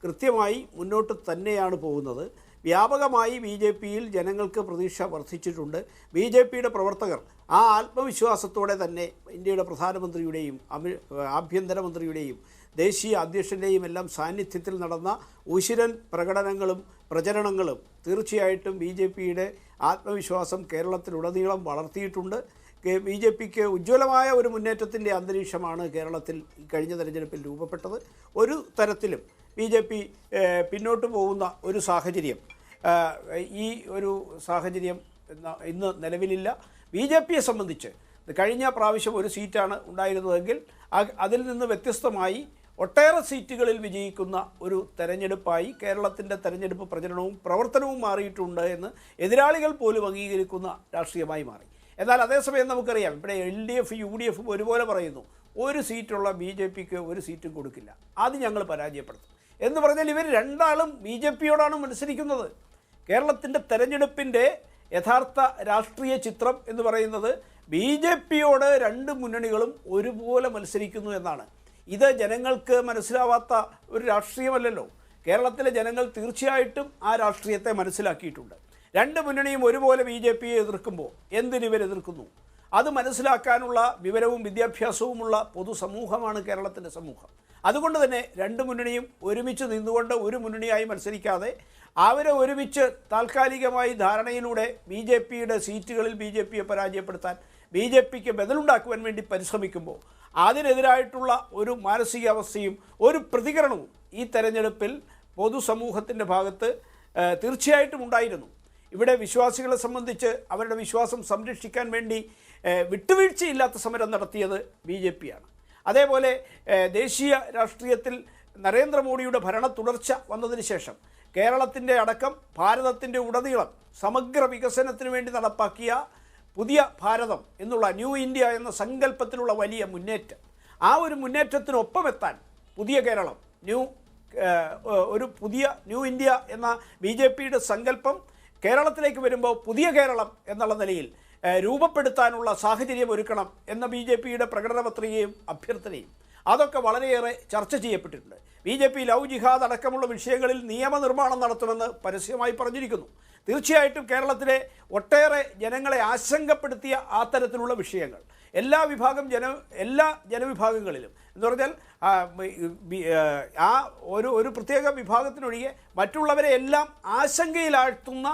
കൃത്യമായി മുന്നോട്ട് തന്നെയാണ് പോകുന്നത്. വ്യാപകമായി BJPയിൽ ജനങ്ങൾക്ക് പ്രതീക്ഷ വർദ്ധിച്ചിട്ടുണ്ട്. BJPയുടെ പ്രവർത്തകർ ആ ആത്മവിശ്വാസത്തോടെ തന്നെ ഇന്ത്യയുടെ പ്രധാനമന്ത്രിയുടെയും ആഭ്യന്തരമന്ത്രിയുടെയും ദേശീയ അധ്യക്ഷൻ്റെയും എല്ലാം സാന്നിധ്യത്തിൽ നടന്ന ഉശിരൻ പ്രകടനങ്ങളും പ്രചരണങ്ങളും തീർച്ചയായിട്ടും BJPയുടെ ആത്മവിശ്വാസം കേരളത്തിലുടനീളം വളർത്തിയിട്ടുണ്ട്. BJPക്ക് ഉജ്ജ്വലമായ ഒരു മുന്നേറ്റത്തിൻ്റെ അന്തരീക്ഷമാണ് കേരളത്തിൽ കഴിഞ്ഞ തെരഞ്ഞെടുപ്പിൽ രൂപപ്പെട്ടത്. ഒരു തരത്തിലും BJP പിന്നോട്ട് പോകുന്ന ഒരു സാഹചര്യം ഈ ഒരു സാഹചര്യം ഇന്ന് നിലവിലില്ല. BJPയെ സംബന്ധിച്ച് കഴിഞ്ഞ പ്രാവശ്യം ഒരു സീറ്റാണ് ഉണ്ടായിരുന്നതെങ്കിൽ അതിൽ നിന്ന് വ്യത്യസ്തമായി ഒട്ടേറെ സീറ്റുകളിൽ വിജയിക്കുന്ന ഒരു തെരഞ്ഞെടുപ്പായി കേരളത്തിൻ്റെ തെരഞ്ഞെടുപ്പ് പ്രചരണവും പ്രവർത്തനവും മാറിയിട്ടുണ്ട് എന്ന് എതിരാളികൾ പോലും അംഗീകരിക്കുന്ന രാഷ്ട്രീയമായി മാറി. എന്നാൽ അതേസമയം നമുക്കറിയാം, ഇവിടെ LDF UDF ഒരുപോലെ പറയുന്നു, ഒരു സീറ്റുള്ള BJPക്ക് ഒരു സീറ്റും കൊടുക്കില്ല, അത് ഞങ്ങൾ പരാജയപ്പെടുത്തും എന്ന് പറഞ്ഞാൽ ഇവർ രണ്ടാളും BJPയോടാണ് മത്സരിക്കുന്നത്. കേരളത്തിൻ്റെ തെരഞ്ഞെടുപ്പിൻ്റെ യഥാർത്ഥ രാഷ്ട്രീയ ചിത്രം എന്ന് പറയുന്നത് BJPയോട് രണ്ട് മുന്നണികളും ഒരുപോലെ മത്സരിക്കുന്നു എന്നാണ്. ഇത് ജനങ്ങൾക്ക് മനസ്സിലാവാത്ത ഒരു രാഷ്ട്രീയമല്ലല്ലോ. കേരളത്തിലെ ജനങ്ങൾ തീർച്ചയായിട്ടും ആ രാഷ്ട്രീയത്തെ മനസ്സിലാക്കിയിട്ടുണ്ട്. രണ്ട് മുന്നണിയും ഒരുപോലെ BJPയെ എതിർക്കുമ്പോൾ എന്തിനിവർ എതിർക്കുന്നു? അത് മനസ്സിലാക്കാനുള്ള വിവരവും വിദ്യാഭ്യാസവുമുള്ള പൊതുസമൂഹമാണ് കേരളത്തിൻ്റെ സമൂഹം. അതുകൊണ്ട് തന്നെ രണ്ട് മുന്നണിയും ഒരുമിച്ച് നിന്നുകൊണ്ട് ഒരു മുന്നണിയായി മത്സരിക്കാതെ അവരെ ഒരുമിച്ച് താൽക്കാലികമായി ധാരണയിലൂടെ BJPയുടെ സീറ്റുകളിൽ BJPയെ പരാജയപ്പെടുത്താൻ BJPക്ക് ബദലുണ്ടാക്കുവാൻ വേണ്ടി പരിശ്രമിക്കുമ്പോൾ അതിനെതിരായിട്ടുള്ള ഒരു മാനസികാവസ്ഥയും ഒരു പ്രതികരണവും ഈ തെരഞ്ഞെടുപ്പിൽ പൊതുസമൂഹത്തിൻ്റെ ഭാഗത്ത് തീർച്ചയായിട്ടും ഉണ്ടായിരുന്നു. ഇവിടെ വിശ്വാസികളെ സംബന്ധിച്ച് അവരുടെ വിശ്വാസം സംരക്ഷിക്കാൻ വേണ്ടി വിട്ടുവീഴ്ചയില്ലാത്ത സമരം നടത്തിയത് BJPയാണ്. അതേപോലെ ദേശീയ രാഷ്ട്രീയത്തിൽ നരേന്ദ്രമോദിയുടെ ഭരണ തുടർച്ച വന്നതിന് ശേഷം കേരളത്തിൻ്റെ അടക്കം ഭാരതത്തിൻ്റെ ഉടനീളം സമഗ്ര വികസനത്തിന് വേണ്ടി നടപ്പാക്കിയ പുതിയ ഭാരതം എന്നുള്ള ന്യൂ ഇന്ത്യ എന്ന സങ്കല്പത്തിലുള്ള വലിയ മുന്നേറ്റം, ആ ഒരു മുന്നേറ്റത്തിനൊപ്പമെത്താൻ പുതിയ കേരളം ഒരു പുതിയ ന്യൂ ഇന്ത്യ എന്ന BJPയുടെ സങ്കല്പം കേരളത്തിലേക്ക് വരുമ്പോൾ പുതിയ കേരളം എന്നുള്ള നിലയിൽ രൂപപ്പെടുത്താനുള്ള സാഹചര്യം ഒരുക്കണം എന്ന BJPയുടെ പ്രകടന പത്രികയും അഭ്യർത്ഥനയും അതൊക്കെ വളരെയേറെ ചർച്ച ചെയ്യപ്പെട്ടിട്ടുണ്ട്. BJP ലവ് ജിഹാദ് അടക്കമുള്ള വിഷയങ്ങളിൽ നിയമനിർമ്മാണം നടത്തുമെന്ന് പരസ്യമായി പറഞ്ഞിരിക്കുന്നു. തീർച്ചയായിട്ടും കേരളത്തിലെ ഒട്ടേറെ ജനങ്ങളെ ആശങ്കപ്പെടുത്തിയ ആ തരത്തിലുള്ള വിഷയങ്ങൾ എല്ലാ ജനവിഭാഗങ്ങളിലും എന്ന് പറഞ്ഞാൽ ആ ഒരു പ്രത്യേക വിഭാഗത്തിനൊഴികെ മറ്റുള്ളവരെ എല്ലാം ആശങ്കയിലാഴ്ത്തുന്ന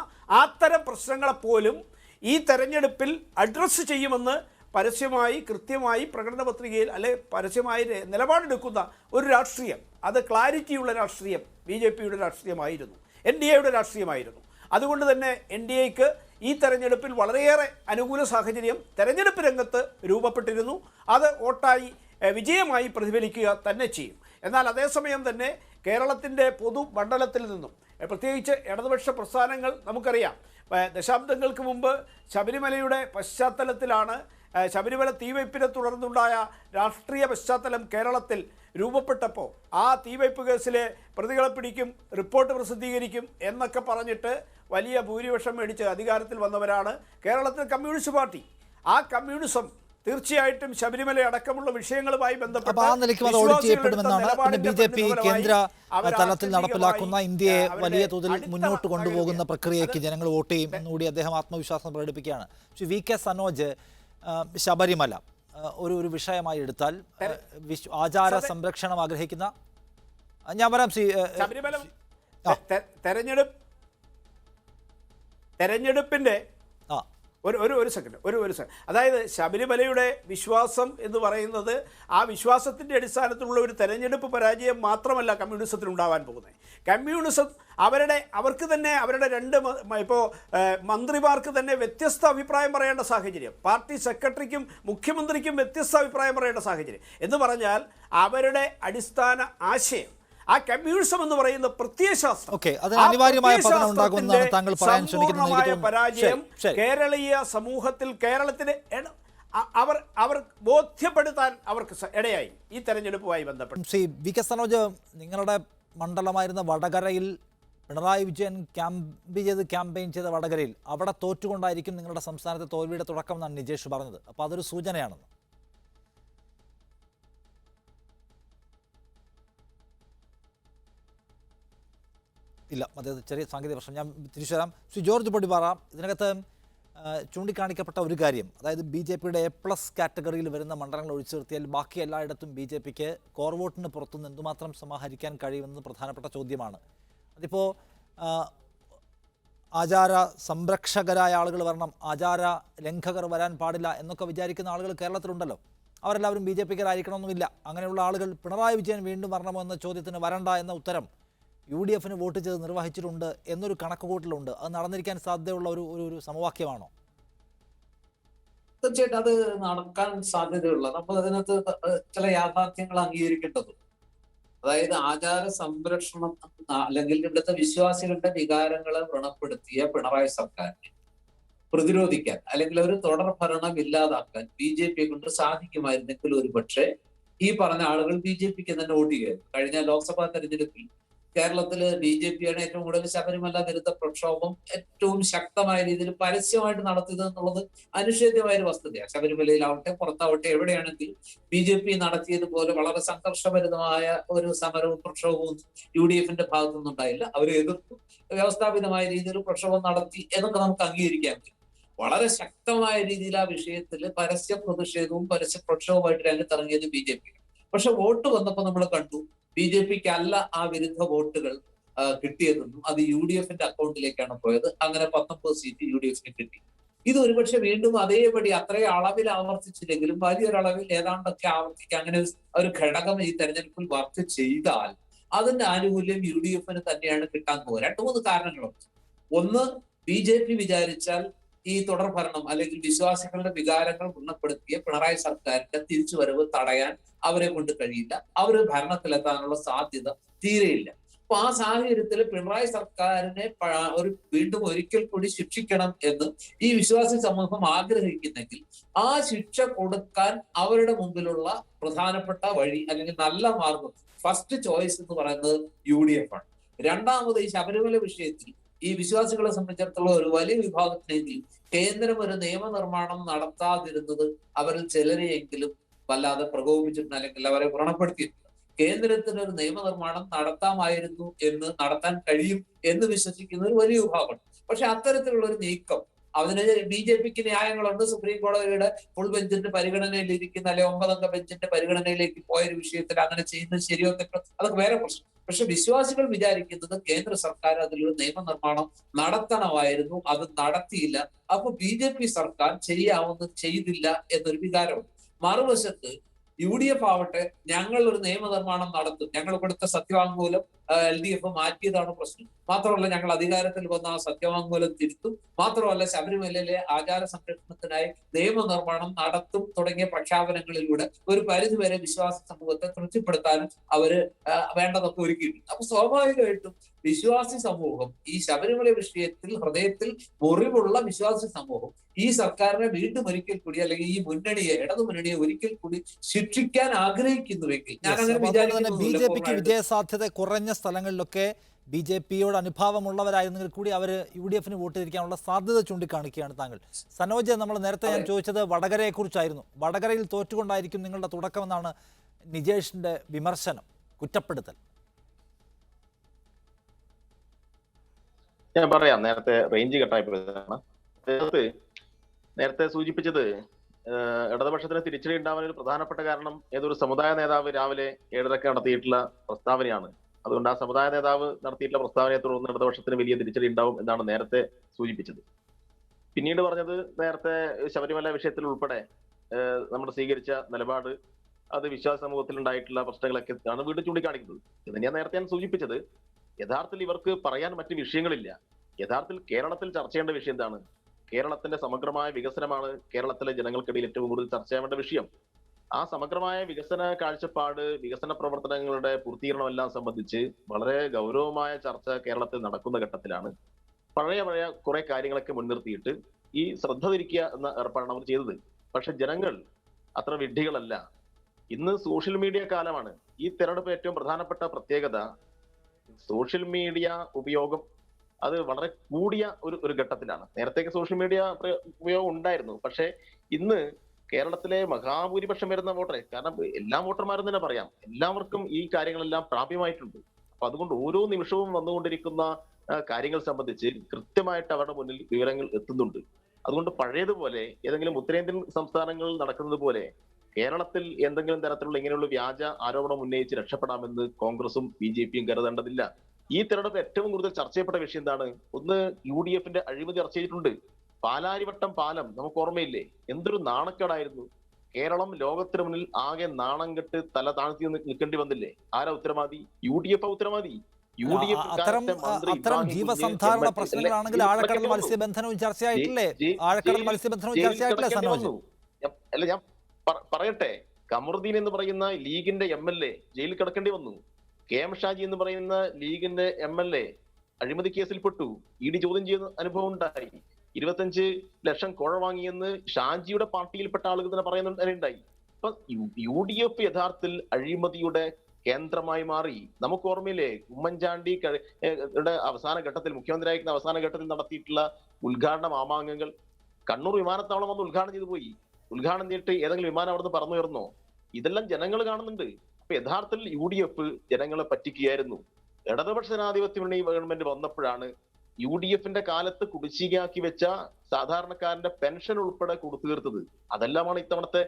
അത്തരം പ്രശ്നങ്ങളെപ്പോലും ഈ തെരഞ്ഞെടുപ്പിൽ അഡ്രസ്സ് ചെയ്യുമെന്ന് പരസ്യമായി കൃത്യമായി പ്രകടന പത്രികയിൽ പരസ്യമായി നിലപാടെടുക്കുന്ന ഒരു രാഷ്ട്രീയം, അത് ക്ലാരിറ്റിയുള്ള രാഷ്ട്രീയം BJPയുടെ രാഷ്ട്രീയമായിരുന്നു, NDAയുടെ രാഷ്ട്രീയമായിരുന്നു. അതുകൊണ്ട് തന്നെ NDAക്ക് ഈ തെരഞ്ഞെടുപ്പിൽ വളരെയേറെ അനുകൂല സാഹചര്യം തെരഞ്ഞെടുപ്പ് രംഗത്ത് രൂപപ്പെട്ടിരുന്നു. അത് വോട്ടായി വിജയമായി പ്രതിഫലിക്കുക തന്നെ ചെയ്യും. എന്നാൽ അതേസമയം തന്നെ കേരളത്തിൻ്റെ പൊതുമണ്ഡലത്തിൽ നിന്നും പ്രത്യേകിച്ച് ഇടതുപക്ഷ പ്രസ്ഥാനങ്ങൾ നമുക്കറിയാം, ദശാബ്ദങ്ങൾക്ക് മുമ്പ് ശബരിമലയുടെ പശ്ചാത്തലത്തിലാണ് ശബരിമല തീവയ്പ്പിനെ തുടർന്നുണ്ടായ രാഷ്ട്രീയ പശ്ചാത്തലം കേരളത്തിൽ രൂപപ്പെട്ടപ്പോൾ ആ തീവയ്പ്പ് കേസിലെ പ്രതികളെ പിടിക്കും, റിപ്പോർട്ട് പ്രസിദ്ധീകരിക്കും എന്നൊക്കെ പറഞ്ഞിട്ട് വലിയ ഭൂരിപക്ഷം മേടിച്ച് അധികാരത്തിൽ വന്നവരാണ് കേരളത്തിൽ കമ്മ്യൂണിസ്റ്റ് പാർട്ടി. ആ കമ്മ്യൂണിസം തീർച്ചയായിട്ടും ശബരിമല അടക്കമുള്ള വിഷയങ്ങളുമായി ബന്ധപ്പെട്ട് BJP കേന്ദ്ര തലത്തിൽ നടപ്പിലാക്കുന്ന ഇന്ത്യയെ വലിയ തോതിൽ മുന്നോട്ട് കൊണ്ടുപോകുന്ന പ്രക്രിയയ്ക്ക് ജനങ്ങൾ വോട്ട് ചെയ്യും എന്നുകൂടി അദ്ദേഹം ആത്മവിശ്വാസം പ്രകടിപ്പിക്കുകയാണ്. VK സനോജ്, ശബരിമല ഒരു വിഷയമായി എടുത്താൽ ആചാര സംരക്ഷണം ആഗ്രഹിക്കുന്ന ഞാൻ പറയാം ശബരിമല തെരഞ്ഞെടുപ്പിൻ്റെ ഒരു സെക്കൻഡ് അതായത് ശബരിമലയുടെ വിശ്വാസം എന്ന് പറയുന്നത് ആ വിശ്വാസത്തിൻ്റെ അടിസ്ഥാനത്തിലുള്ള ഒരു തെരഞ്ഞെടുപ്പ് പരാജയം മാത്രമല്ല കമ്മ്യൂണിസത്തിന് ഉണ്ടാവാൻ പോകുന്നത്. കമ്മ്യൂണിസം അവർക്ക് തന്നെ അവരുടെ ഇപ്പോൾ മന്ത്രിമാർക്ക് തന്നെ വ്യത്യസ്ത അഭിപ്രായം പറയേണ്ട സാഹചര്യം, പാർട്ടി സെക്രട്ടറിക്കും മുഖ്യമന്ത്രിക്കും വ്യത്യസ്ത അഭിപ്രായം പറയേണ്ട സാഹചര്യം എന്ന് പറഞ്ഞാൽ അവരുടെ അടിസ്ഥാന ആശയം ആ കമ്മ്യൂണിസം എന്ന് പറയുന്ന പ്രത്യയശാസ്ത്രം പരാജയം കേരളീയ സമൂഹത്തിൽ കേരളത്തിന് അവർ ബോധ്യപ്പെടുത്താൻ അവർക്ക് ഇടയായി ഈ തെരഞ്ഞെടുപ്പുമായി ബന്ധപ്പെട്ട്. ശ്രീ വി കെ സനോജ്, നിങ്ങളുടെ മണ്ഡലമായിരുന്ന വടകരയിൽ പിണറായി വിജയൻ ക്യാമ്പയിൻ ചെയ്ത വടകരയിൽ അവിടെ തോറ്റുകൊണ്ടായിരിക്കും നിങ്ങളുടെ സംസ്ഥാനത്തെ തോൽവിയുടെ തുടക്കം എന്നാണ് നിജേഷ് പറഞ്ഞത്. അപ്പോൾ അതൊരു സൂചനയാണെന്ന്. ഇല്ല, അത് ചെറിയ സാങ്കേതിക പ്രശ്നം. ഞാൻ തിരിച്ചു വരാം. ശ്രീ ജോർജ് പൊടിപാറ, ഇതിനകത്ത് ചൂണ്ടിക്കാണിക്കപ്പെട്ട ഒരു കാര്യം, അതായത് BJPയുടെ A+ കാറ്റഗറിയിൽ വരുന്ന മണ്ഡലങ്ങൾ ഒഴിച്ചു നിർത്തിയാൽ ബാക്കി എല്ലായിടത്തും BJPക്ക് കോർ വോട്ടിന് പുറത്തുനിന്ന് എന്തുമാത്രം സമാഹരിക്കാൻ കഴിയുമെന്നത് പ്രധാനപ്പെട്ട ചോദ്യമാണ്. അതിപ്പോൾ ആചാര സംരക്ഷകരായ ആളുകൾ വരണം, ആചാര ലംഘകർ വരാൻ പാടില്ല എന്നൊക്കെ വിചാരിക്കുന്ന ആളുകൾ കേരളത്തിലുണ്ടല്ലോ. അവരെല്ലാവരും BJPക്കാരായിരിക്കണമെന്നുമില്ല. അങ്ങനെയുള്ള ആളുകൾ പിണറായി വിജയൻ വീണ്ടും വരണമോ എന്ന ചോദ്യത്തിന് വരണ്ട എന്ന ഉത്തരം UDFന് വോട്ട് ചെയ്ത് നിർവഹിച്ചിട്ടുണ്ട് എന്നൊരു കണക്കുകൂട്ടലുണ്ട്. അത് നടന്നിരിക്കാൻ സാധ്യതയുള്ള ഒരു സമവാക്യമാണോ? തീർച്ചയായിട്ടും അത് നടക്കാൻ സാധ്യതയുള്ള, നമ്മൾ അതിനകത്ത് ചില യാഥാർത്ഥ്യങ്ങൾ അംഗീകരിക്കേണ്ടതുണ്ട്. അതായത് ആചാര സംരക്ഷണം അല്ലെങ്കിൽ ഇവിടുത്തെ വിശ്വാസികളുടെ വികാരങ്ങളെ വ്രണപ്പെടുത്തിയ പിണറായി സർക്കാരിനെ പ്രതിരോധിക്കാൻ അല്ലെങ്കിൽ ഒരു തുടർ ഭരണം ഇല്ലാതാക്കാൻ BJPയെ കൊണ്ട് സാധിക്കുമായിരുന്നെങ്കിൽ ഒരു പക്ഷേ ഈ പറഞ്ഞ ആളുകൾ BJPക്ക് തന്നെ വോട്ട് ചെയ്യുമായിരുന്നു. കഴിഞ്ഞ ലോക്സഭാ തെരഞ്ഞെടുപ്പിൽ കേരളത്തില് BJPയാണ് ഏറ്റവും കൂടുതൽ ശബരിമല വിരുദ്ധ പ്രക്ഷോഭം ഏറ്റവും ശക്തമായ രീതിയിൽ പരസ്യമായിട്ട് നടത്തിയത് എന്നുള്ളത് അനിഷേധ്യമായ ഒരു വസ്തുതയാണ്. ശബരിമലയിലാവട്ടെ പുറത്താവട്ടെ എവിടെയാണെങ്കിലും BJP നടത്തിയതുപോലെ വളരെ സംഘർഷഭരിതമായ ഒരു സമരവും പ്രക്ഷോഭവും UDFന്റെ ഭാഗത്തു നിന്നുണ്ടായില്ല. അവർ എതിർത്തു, വ്യവസ്ഥാപിതമായ രീതിയിൽ പ്രക്ഷോഭം നടത്തി എന്നൊക്കെ നമുക്ക് അംഗീകരിക്കാൻ പറ്റും. വളരെ ശക്തമായ രീതിയിൽ ആ വിഷയത്തിൽ പരസ്യ പ്രതിഷേധവും പരസ്യ പ്രക്ഷോഭമായിട്ട് രംഗത്തിറങ്ങിയത് BJP. പക്ഷെ വോട്ട് വന്നപ്പോൾ നമ്മൾ കണ്ടു BJPക്ക് അല്ല ആ വിരുദ്ധ വോട്ടുകൾ കിട്ടിയതെന്നും അത് UDFന്റെ അക്കൗണ്ടിലേക്കാണ് പോയത്. അങ്ങനെ 19 സീറ്റ് UDFന് കിട്ടി. ഇത് ഒരുപക്ഷെ വീണ്ടും അതേപടി അത്രയും അളവിൽ ആവർത്തിച്ചില്ലെങ്കിലും വലിയൊരളവിൽ ഏതാണ്ടൊക്കെ ആവർത്തിക്കുക, അങ്ങനെ ഒരു ഘടകം ഈ തെരഞ്ഞെടുപ്പിൽ വർക്ക് ചെയ്താൽ അതിന്റെ ആനുകൂല്യം UDFന് തന്നെയാണ് കിട്ടാൻ പോകുക. 2-3 കാരണങ്ങളുണ്ട്. ഒന്ന്, BJP വിചാരിച്ചാൽ ഈ തുടർ ഭരണം അല്ലെങ്കിൽ വിശ്വാസികളുടെ വികാരങ്ങൾ ഗുണപ്പെടുത്തിയ പിണറായി സർക്കാരിന്റെ തിരിച്ചുവരവ് തടയാൻ അവരെ കൊണ്ട് കഴിയില്ല. അവര് ഭരണത്തിലെത്താനുള്ള സാധ്യത തീരെയില്ല. അപ്പൊ ആ സാഹചര്യത്തിൽ പിണറായി സർക്കാരിനെ വീണ്ടും ഒരിക്കൽ കൂടി ശിക്ഷിക്കണം എന്ന് ഈ വിശ്വാസി സമൂഹം ആഗ്രഹിക്കുന്നെങ്കിൽ ആ ശിക്ഷ കൊടുക്കാൻ അവരുടെ മുമ്പിലുള്ള പ്രധാനപ്പെട്ട വഴി അല്ലെങ്കിൽ നല്ല മാർഗം, ഫസ്റ്റ് ചോയ്സ് എന്ന് പറയുന്നത് UDF ആണ്. രണ്ടാമത്, ഈ ശബരിമല വിഷയത്തിൽ ഈ വിശ്വാസികളെ സംബന്ധിച്ചിടത്തോളം ഒരു വലിയ വിഭാഗത്തിനെങ്കിലും കേന്ദ്രം ഒരു നിയമനിർമ്മാണം നടത്താതിരുന്നത് അവരിൽ ചിലരെയെങ്കിലും വല്ലാതെ പ്രകോപിച്ചിട്ടുണ്ട് അല്ലെങ്കിൽ അവരെ വ്രണപ്പെടുത്തിയിട്ടുണ്ട്. കേന്ദ്രത്തിന് ഒരു നിയമനിർമ്മാണം നടത്താമായിരുന്നു നടത്താൻ കഴിയും എന്ന് വിശ്വസിക്കുന്ന ഒരു വലിയ വിഭാഗമുണ്ട്. പക്ഷെ അത്തരത്തിലുള്ള ഒരു നീക്കം അതിന് BJPക്ക് ന്യായങ്ങളുണ്ട്. സുപ്രീം കോടതിയുടെ ഫുൾ ബെഞ്ചിന്റെ പരിഗണനയിൽ ഇരിക്കുന്ന അല്ലെ 9 അംഗ ബെഞ്ചിന്റെ പരിഗണനയിലേക്ക് പോയൊരു വിഷയത്തിൽ അങ്ങനെ ചെയ്യുന്നത് ശരിയോ തെറ്റോ അതൊക്കെ വേറെ പ്രശ്നം. പക്ഷെ വിശ്വാസികൾ വിചാരിക്കുന്നത് കേന്ദ്ര സർക്കാർ അതിലൊരു നിയമനിർമ്മാണം നടത്തണമായിരുന്നു, അത് നടത്തിയില്ല. അപ്പൊ BJP സർക്കാർ ചെയ്യാവുന്നത് ചെയ്തില്ല എന്നൊരു വികാരമുണ്ട്. മറുവശത്ത് UDF ആവട്ടെ, ഞങ്ങൾ ഒരു നിയമനിർമ്മാണം നടത്തും, ഞങ്ങൾ കൊടുത്ത സത്യവാങ്മൂലം LDF മാറ്റിയതാണ് പ്രശ്നം. മാത്രമല്ല, ഞങ്ങൾ അധികാരത്തിൽ വന്ന ആ സത്യവാങ്മൂലം തിരുത്തും. മാത്രമല്ല, ശബരിമലയിലെ ആചാര സംരക്ഷണത്തിനായി നിയമനിർമ്മാണം നടത്തും തുടങ്ങിയ പ്രഖ്യാപനങ്ങളിലൂടെ ഒരു പരിധിവരെ വിശ്വാസ സമൂഹത്തെ തൃപ്തിപ്പെടുത്താനും അവര് വേണ്ടതൊക്കെ ഒരുക്കിയിട്ടുണ്ട്. അപ്പൊ സ്വാഭാവികമായിട്ടും വിശ്വാസി സമൂഹം, ഈ ശബരിമല വിഷയത്തിൽ ഹൃദയത്തിൽ മുറിവുള്ള വിശ്വാസി സമൂഹം ഈ സർക്കാരിനെ വീണ്ടും ഒരിക്കൽ കൂടി അല്ലെങ്കിൽ ഈ ഇടതു മുന്നണിയെ ഒരിക്കൽ കൂടി ശിക്ഷിക്കാൻ ആഗ്രഹിക്കുന്നുവെങ്കിൽ ഞാൻ അങ്ങനെ വിചാരിക്കുന്നു. BJPക്ക് വിജയസാധ്യത കുറഞ്ഞ സ്ഥലങ്ങളിലൊക്കെ BJPയോട് അനുഭാവമുള്ളവരായിരുന്നെങ്കിൽ കൂടി അവർ UDFന് വോട്ട് ചെയ്തിരിക്കാനുള്ള സാധ്യത ചൂണ്ടിക്കാണിക്കുകയാണ് താങ്കൾ. സനോജ്, നമ്മൾ നേരത്തെ ഞാൻ ചോദിച്ചത് വടകരയെ കുറിച്ചായിരുന്നു. വടകരയിൽ തോറ്റുകൊണ്ടായിരിക്കും നിങ്ങളുടെ തുടക്കമെന്നാണ് നിജേഷിന്റെ വിമർശനം, കുറ്റപ്പെടുത്തൽ. ഞാൻ പറയാം, നേരത്തെ റേഞ്ച് കട്ടായി പോയതാണ്. നേരത്തെ സൂചിപ്പിച്ചത് ഇടതുപക്ഷത്തിന് തിരിച്ചടി ഉണ്ടാവാൻ ഒരു പ്രധാനപ്പെട്ട കാരണം ഏതൊരു സമുദായ നേതാവ് രാവിലെ 7:30 നടത്തിയിട്ടുള്ള പ്രസ്താവനയാണ്. അതുകൊണ്ട് ആ സമുദായ നേതാവ് നടത്തിയിട്ടുള്ള പ്രസ്താവനയെ തുടർന്ന് ഇടതുപക്ഷത്തിന് വലിയ തിരിച്ചടി ഉണ്ടാവും എന്നാണ് നേരത്തെ സൂചിപ്പിച്ചത്. പിന്നീട് പറഞ്ഞത്, നേരത്തെ ശബരിമല വിഷയത്തിൽ ഉൾപ്പെടെ നമ്മൾ സ്വീകരിച്ച നിലപാട് അത് വിശ്വാസ സമൂഹത്തിൽ ഉണ്ടായിട്ടുള്ള പ്രശ്നങ്ങളൊക്കെ ആണ് വീണ്ടും ചൂണ്ടിക്കാണിക്കുന്നത്. ഇത് ഞാൻ നേരത്തെ സൂചിപ്പിച്ചത്, യഥാർത്ഥത്തിൽ ഇവർക്ക് പറയാൻ മറ്റ് വിഷയങ്ങളില്ല. യഥാർത്ഥത്തിൽ കേരളത്തിൽ ചർച്ച ചെയ്യേണ്ട വിഷയം എന്താണ്? കേരളത്തിന്റെ സമഗ്രമായ വികസനമാണ് കേരളത്തിലെ ജനങ്ങൾക്കിടയിൽ ഏറ്റവും കൂടുതൽ ചർച്ച ചെയ്യേണ്ട വിഷയം. ആ സമഗ്രമായ വികസന കാഴ്ചപ്പാട്, വികസന പ്രവർത്തനങ്ങളുടെ പൂർത്തീകരണം എല്ലാം സംബന്ധിച്ച് വളരെ ഗൗരവമായ ചർച്ച കേരളത്തിൽ നടക്കുന്ന ഘട്ടത്തിലാണ് പഴയ കുറെ കാര്യങ്ങളൊക്കെ മുൻനിർത്തിയിട്ട് ഈ ശ്രദ്ധ തിരിക്കുക എന്ന ഏർപ്പാടാണ് അവർ ചെയ്തത്. പക്ഷെ ജനങ്ങൾ അത്ര വിഡ്ഢികളല്ല. ഇന്ന് സോഷ്യൽ മീഡിയ കാലമാണ്. ഈ തെരഞ്ഞെടുപ്പ് ഏറ്റവും പ്രധാനപ്പെട്ട പ്രത്യേകത സോഷ്യൽ മീഡിയ ഉപയോഗം അത് വളരെ കൂടിയ ഒരു ഘട്ടത്തിലാണ്. നേരത്തേക്ക് സോഷ്യൽ മീഡിയ ഉപയോഗം ഉണ്ടായിരുന്നു. പക്ഷെ ഇന്ന് കേരളത്തിലെ മഹാഭൂരിപക്ഷം വരുന്ന വോട്ടറെ, കാരണം എല്ലാ വോട്ടർമാരും തന്നെ പറയാം, എല്ലാവർക്കും ഈ കാര്യങ്ങളെല്ലാം പ്രാപ്യമായിട്ടുണ്ട്. അപ്പൊ അതുകൊണ്ട് ഓരോ നിമിഷവും വന്നുകൊണ്ടിരിക്കുന്ന കാര്യങ്ങൾ സംബന്ധിച്ച് കൃത്യമായിട്ട് അവരുടെ മുന്നിൽ വിവരങ്ങൾ എത്തുന്നുണ്ട്. അതുകൊണ്ട് പഴയതുപോലെ ഏതെങ്കിലും ഉത്തരേന്ത്യൻ സംസ്ഥാനങ്ങളിൽ നടക്കുന്നത് പോലെ കേരളത്തിൽ എന്തെങ്കിലും തരത്തിലുള്ള ഇങ്ങനെയുള്ള വ്യാജ ആരോപണം ഉന്നയിച്ച് രക്ഷപ്പെടാമെന്ന് കോൺഗ്രസും BJP-യും കരുതേണ്ടതില്ല. ഈ തെരഞ്ഞെടുപ്പ് ഏറ്റവും കൂടുതൽ ചർച്ച ചെയ്യപ്പെട്ട വിഷയം എന്താണ്? ഒന്ന്, UDF-ന്റെ അഴിമതി ചർച്ച ചെയ്തിട്ടുണ്ട്. പാലാരിവട്ടം പാലം നമുക്ക് ഓർമ്മയില്ലേ? എന്തൊരു നാണക്കേടായിരുന്നു. കേരളം ലോകത്തിന് മുന്നിൽ ആകെ നാണം കെട്ട് തല താഴ്ത്തി നിൽക്കേണ്ടി വന്നില്ലേ? ആരാ ഉത്തരവാദി? UDF ഉത്തരവാദി. അത്തരം ജീവസന്ധാരണ പ്രശ്നങ്ങളാണെങ്കിൽ ആഴക്കടൽ മത്സ്യബന്ധനവും ചർച്ചയായിട്ടില്ലേ? ആഴക്കടൽ മത്സ്യബന്ധനവും ചർച്ചയായിട്ടില്ലേ സനോജ്? അല്ല, ഞാൻ പറയട്ടെ. കമറുദ്ദീൻ എന്ന് പറയുന്ന ലീഗിന്റെ MLA ജയിലിൽ കിടക്കേണ്ടി വന്നു. KM ഷാജി എന്ന് പറയുന്ന ലീഗിന്റെ MLA അഴിമതി കേസിൽപ്പെട്ടു. ED ചോദ്യം ചെയ്യുന്ന അനുഭവം ഉണ്ടായി. 25 ലക്ഷം കോഴ വാങ്ങിയെന്ന് ഷാജിയുടെ പാർട്ടിയിൽപ്പെട്ട ആളുകൾ തന്നെ പറയുന്നുണ്ടായി. അപ്പൊ UDF യഥാർത്ഥത്തിൽ അഴിമതിയുടെ കേന്ദ്രമായി മാറി. നമുക്ക് ഓർമ്മയില്ലേ, ഉമ്മൻചാണ്ടി അവസാന ഘട്ടത്തിൽ, മുഖ്യമന്ത്രിയായിരിക്കുന്ന അവസാന ഘട്ടത്തിൽ നടത്തിയിട്ടുള്ള ഉദ്ഘാടന മാമാങ്കങ്ങൾ. കണ്ണൂർ വിമാനത്താവളം വന്ന് ഉദ്ഘാടനം ചെയ്തു പോയി. ഉദ്ഘാടനം ചെയ്തിട്ട് ഏതെങ്കിലും വിമാനം അവിടുന്ന് പറന്നുയർന്നോ? ഇതെല്ലാം ജനങ്ങൾ കാണുന്നുണ്ട്. അപ്പൊ യഥാർത്ഥത്തിൽ UDF ജനങ്ങളെ പറ്റിക്കുകയായിരുന്നു. ഇടതുപക്ഷ ജനാധിപത്യ മുന്നണി ഗവൺമെന്റ് വന്നപ്പോഴാണ് UDF-ന്റെ കാലത്ത് കുടിശ്ശികയാക്കി വെച്ച സാധാരണക്കാരന്റെ പെൻഷൻ ഉൾപ്പെടെ കൊടുത്തു തീർത്തത്. അതെല്ലാമാണ് ഇത്തവണത്തെ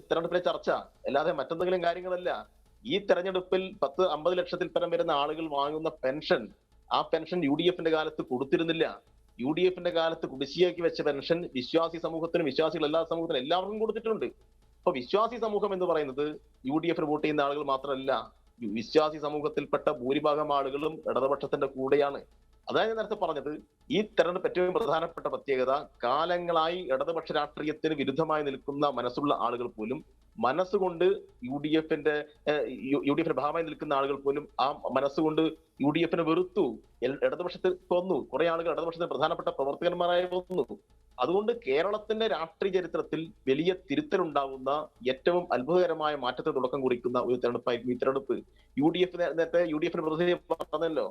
തെരഞ്ഞെടുപ്പിലെ ചർച്ച, അല്ലാതെ മറ്റെന്തെങ്കിലും കാര്യങ്ങളല്ല. ഈ തെരഞ്ഞെടുപ്പിൽ 10-50 ലക്ഷത്തിൽ പരം വരുന്ന ആളുകൾ വാങ്ങുന്ന പെൻഷൻ, ആ പെൻഷൻ UDF-ന്റെ കാലത്ത് കൊടുത്തിരുന്നില്ല. UDF-ന്റെ കാലത്ത് കുടിശ്ശികയാക്കി വെച്ച പെൻഷൻ വിശ്വാസി സമൂഹത്തിനും, വിശ്വാസികൾ എല്ലാ സമൂഹത്തിനും എല്ലാവർക്കും കൊടുത്തിട്ടുണ്ട്. അപ്പൊ വിശ്വാസി സമൂഹം എന്ന് പറയുന്നത് UDF-ന് വോട്ട് ചെയ്യുന്ന ആളുകൾ മാത്രമല്ല, വിശ്വാസി സമൂഹത്തിൽപ്പെട്ട ഭൂരിഭാഗം ആളുകളും ഇടതുപക്ഷത്തിന്റെ കൂടെയാണ്. അതാണ് ഞാൻ നേരത്തെ പറഞ്ഞത്. ഈ തെരഞ്ഞെടുപ്പ് ഏറ്റവും പ്രധാനപ്പെട്ട പ്രത്യേകത, കാലങ്ങളായി ഇടതുപക്ഷ രാഷ്ട്രീയത്തിന് വിരുദ്ധമായി നിൽക്കുന്ന മനസ്സുള്ള ആളുകൾ പോലും, മനസ്സുകൊണ്ട് UDF-ന്റെ ഭാഗമായി നിൽക്കുന്ന ആളുകൾ പോലും ആ മനസ്സുകൊണ്ട് UDF-നെ വെറുത്തു, ഇടതുപക്ഷത്തിൽ വന്നു. കുറെ ആളുകൾ ഇടതുപക്ഷത്തിന്റെ പ്രധാനപ്പെട്ട പ്രവർത്തകന്മാരായി വന്നു. അതുകൊണ്ട് കേരളത്തിന്റെ രാഷ്ട്രീയ ചരിത്രത്തിൽ വലിയ തിരുത്തലുണ്ടാവുന്ന, ഏറ്റവും അത്ഭുതകരമായ മാറ്റത്തിന് തുടക്കം കുറിക്കുന്ന ഒരു തെരഞ്ഞെടുപ്പായിരുന്നു ഈ തെരഞ്ഞെടുപ്പ്. നേരത്തെ UDF-ന് പ്രതിനിധി പറഞ്ഞല്ലോ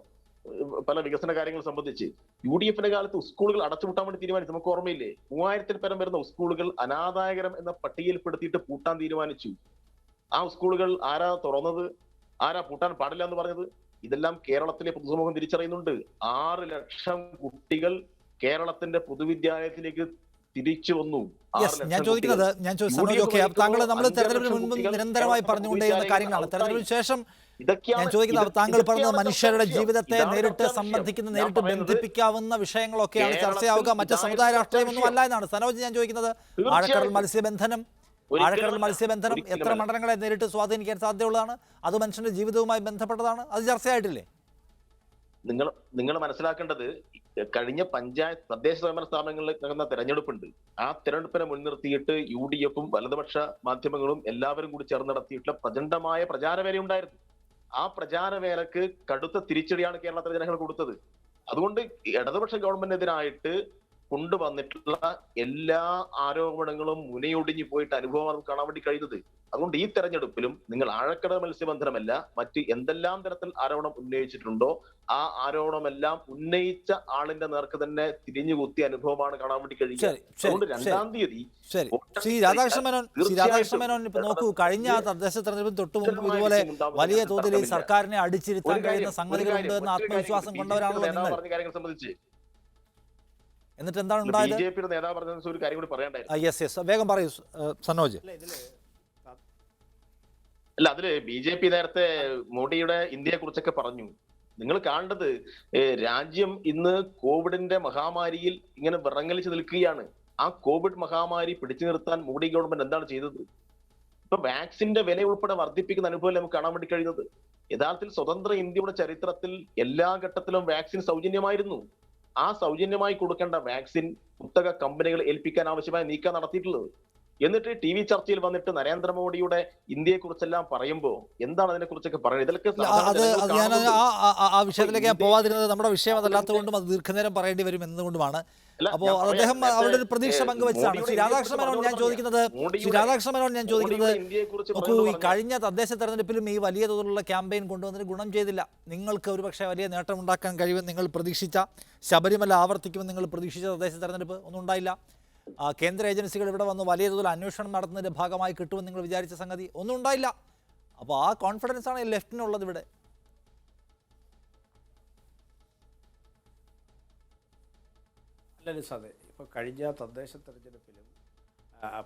പല വികസന കാര്യങ്ങൾ സംബന്ധിച്ച്. UDF-ന്റെ കാലത്ത് സ്കൂളുകൾ അടച്ചുപൂട്ടാൻ വേണ്ടി തീരുമാനിച്ചു. നമുക്ക് ഓർമ്മയില്ലേ? 3000-ൽ പരം വരുന്ന സ്കൂളുകൾ അനാദായകരം എന്ന പട്ടികയിൽപ്പെടുത്തിയിട്ട് പൂട്ടാൻ തീരുമാനിച്ചു. ആ സ്കൂളുകൾ ആരാ തുറന്നത്? ആരാ പൂട്ടാൻ പാടില്ല എന്ന് പറഞ്ഞത്? ഇതെല്ലാം കേരളത്തിലെ പൊതുസമൂഹം തിരിച്ചറിയുന്നുണ്ട്. 6 ലക്ഷം കുട്ടികൾ കേരളത്തിന്റെ പൊതുവിദ്യാലയത്തിലേക്ക് തിരിച്ചു വന്നു. ഞാൻ ചോദിക്കുന്നത് താങ്കൾ നമ്മൾ തെരഞ്ഞെടുപ്പിന് മുൻപ് നിരന്തരമായി പറഞ്ഞുകൊണ്ടേയിരുന്ന കാര്യങ്ങളാണ്. തെരഞ്ഞെടുപ്പിന് ശേഷം ഞാൻ ചോദിക്കുന്നത്, താങ്കൾ പറഞ്ഞത് മനുഷ്യരുടെ ജീവിതത്തെ നേരിട്ട് സംബന്ധിക്കുന്ന, നേരിട്ട് ബന്ധിപ്പിക്കാവുന്ന വിഷയങ്ങളൊക്കെയാണ് ചർച്ചയാവുക, മറ്റ് സമുദായ രാഷ്ട്രീയമൊന്നും അല്ല എന്നാണ് സനോജ് ഞാൻ ചോദിക്കുന്നത്. ആഴക്കടൽ മത്സ്യബന്ധനം എത്ര മണ്ഡലങ്ങളെ നേരിട്ട് സ്വാധീനിക്കാൻ സാധ്യതയുള്ളതാണ്? അത് മനുഷ്യന്റെ ജീവിതവുമായി ബന്ധപ്പെട്ടതാണ്. അത് ചർച്ചയായിട്ടില്ലേ? നിങ്ങൾ മനസ്സിലാക്കേണ്ടത്, കഴിഞ്ഞ പഞ്ചായത്ത് തദ്ദേശ സ്വയംഭരണ സ്ഥാപനങ്ങളിൽ നടന്ന തെരഞ്ഞെടുപ്പുണ്ട്. ആ തെരഞ്ഞെടുപ്പിനെ മുൻനിർത്തിയിട്ട് UDF-ഉം വലതുപക്ഷ മാധ്യമങ്ങളും എല്ലാവരും കൂടി ചേർന്ന് നടത്തിയിട്ടുള്ള പ്രചണ്ഡമായ പ്രചാരവേലയുണ്ടായിരുന്നു. ആ പ്രചാരവേലക്ക് കടുത്ത തിരിച്ചടിയാണ് കേരളത്തിലെ ജനങ്ങൾ കൊടുത്തത്. അതുകൊണ്ട് ഇടതുപക്ഷ ഗവൺമെന്റിനെതിരായിട്ട് കൊണ്ടുവന്നിട്ടുള്ള എല്ലാ ആരോപണങ്ങളും മുനയൊടിഞ്ഞു പോയിട്ട് അനുഭവം നമുക്ക് കാണാൻ വേണ്ടി കഴിയുന്നത്. അതുകൊണ്ട് ഈ തെരഞ്ഞെടുപ്പിലും നിങ്ങൾ ആഴക്കടൽ മത്സ്യബന്ധനമല്ല, മറ്റ് എന്തെല്ലാം തരത്തിൽ ആരോപണം ഉന്നയിച്ചിട്ടുണ്ടോ ആ ആരോപണമെല്ലാം ഉന്നയിച്ച ആളിന്റെ നേർക്ക് തന്നെ തിരിഞ്ഞുകുത്തി അനുഭവമാണ് കാണാൻ വേണ്ടി കഴിയുക. അതുകൊണ്ട് 2-ാം തീയതി ശ്രീ രാധാകൃഷ്ണ മേനോൻ ഇപ്പൊ നോക്കൂ, കഴിഞ്ഞ തദ്ദേശ തെരഞ്ഞെടുപ്പിൽ തൊട്ടു മുമ്പ് ഇതുപോലെ വലിയ തോതിൽ ഈ സർക്കാരിനെ അടിച്ചിരുത്താൻ കഴിയുന്ന സംഗതികളുണ്ട് എന്ന ആത്മവിശ്വാസം കൊണ്ടവരാണല്ലോ നിങ്ങൾ. സംബന്ധിച്ച് എന്നിട്ട് എന്താണ് ഉണ്ടായത്? BJP-യുടെ നേതാവ് പറഞ്ഞ ഒരു കാര്യം കൂടി പറയണ്ടായിരുന്നു. യെസ് വേഗം പറയൂ സനോജ്. അല്ല, അതില് BJP നേരത്തെ മോഡിയുടെ ഇന്ത്യയെ കുറിച്ചൊക്കെ പറഞ്ഞു. നിങ്ങൾ കാണേണ്ടത്, രാജ്യം ഇന്ന് കോവിഡിന്റെ മഹാമാരിയിൽ ഇങ്ങനെ വിറങ്ങലിച്ച് നിൽക്കുകയാണ്. ആ കോവിഡ് മഹാമാരി പിടിച്ചു നിർത്താൻ മോഡി ഗവൺമെന്റ് എന്താണ് ചെയ്തത്? ഇപ്പൊ വാക്സിന്റെ വില ഉൾപ്പെടെ വർദ്ധിപ്പിക്കുന്ന അനുഭവം നമുക്ക് കാണാൻ വേണ്ടി കഴിയുന്നത്. യഥാർത്ഥത്തിൽ സ്വതന്ത്ര ഇന്ത്യയുടെ ചരിത്രത്തിൽ എല്ലാ ഘട്ടത്തിലും വാക്സിൻ സൗജന്യമായിരുന്നു. ആ സൗജന്യമായി കൊടുക്കേണ്ട വാക്സിൻ കുത്തക കമ്പനികൾ ഏൽപ്പിക്കാൻ ആവശ്യമായ നീക്കം നടത്തിയിട്ടുള്ളത്. എന്നിട്ട് TV ചർച്ചയിൽ വന്നിട്ട് നരേന്ദ്രമോദിയുടെ ഇന്ത്യയെ കുറിച്ചെല്ലാം പറയുമ്പോ എന്താണ് അതിനെ കുറിച്ചൊക്കെ പറയുന്നത്? ഇതൊക്കെ ആ വിഷയത്തിലേക്ക് ഞാൻ പോവാതിരുന്നത് നമ്മുടെ വിഷയം അതല്ലാത്തതുകൊണ്ടും അത് ദീർഘനേരം പറയേണ്ടി വരും എന്നതുകൊണ്ടുമാണ്. അല്ല, അപ്പോൾ ഞാൻ പറയാം, അദ്ദേഹം നേരത്തെ, അവരുടെ ഒരു പ്രതീക്ഷ പങ്കുവെച്ചതാണ്. മോഡിയുടെ ശ്രീ രാധാകൃഷ്ണ മേനോൻ ഞാൻ ചോദിക്കുന്നത് നോക്കൂ, ഈ കഴിഞ്ഞ തദ്ദേശ തെരഞ്ഞെടുപ്പിലും ഈ വലിയ തോതിലുള്ള ക്യാമ്പയിൻ കൊണ്ടുവന്നിട്ട് ഗുണം ചെയ്തില്ല. നിങ്ങൾക്ക് ഒരുപക്ഷെ വലിയ നേട്ടമുണ്ടാക്കാൻ കഴിയുമെന്ന് നിങ്ങൾ പ്രതീക്ഷിച്ച, ശബരിമല ആവർത്തിക്കുമെന്ന് നിങ്ങൾ പ്രതീക്ഷിച്ച തദ്ദേശ തെരഞ്ഞെടുപ്പ് ഒന്നും ഉണ്ടായില്ല. കേന്ദ്ര ഏജൻസികൾ ഇവിടെ വന്ന് വലിയ തോതിൽ അന്വേഷണം നടത്തുന്നതിൻ്റെ ഭാഗമായി കിട്ടുമെന്ന് നിങ്ങൾ വിചാരിച്ച സംഗതി ഒന്നും ഉണ്ടായില്ല. അപ്പോൾ ആ കോൺഫിഡൻസ് ആണ് ലെഫ്റ്റിനുള്ളത് ഇവിടെ. അല്ല സാറേ, ഇപ്പോൾ കഴിഞ്ഞ തദ്ദേശ തെരഞ്ഞെടുപ്പിലും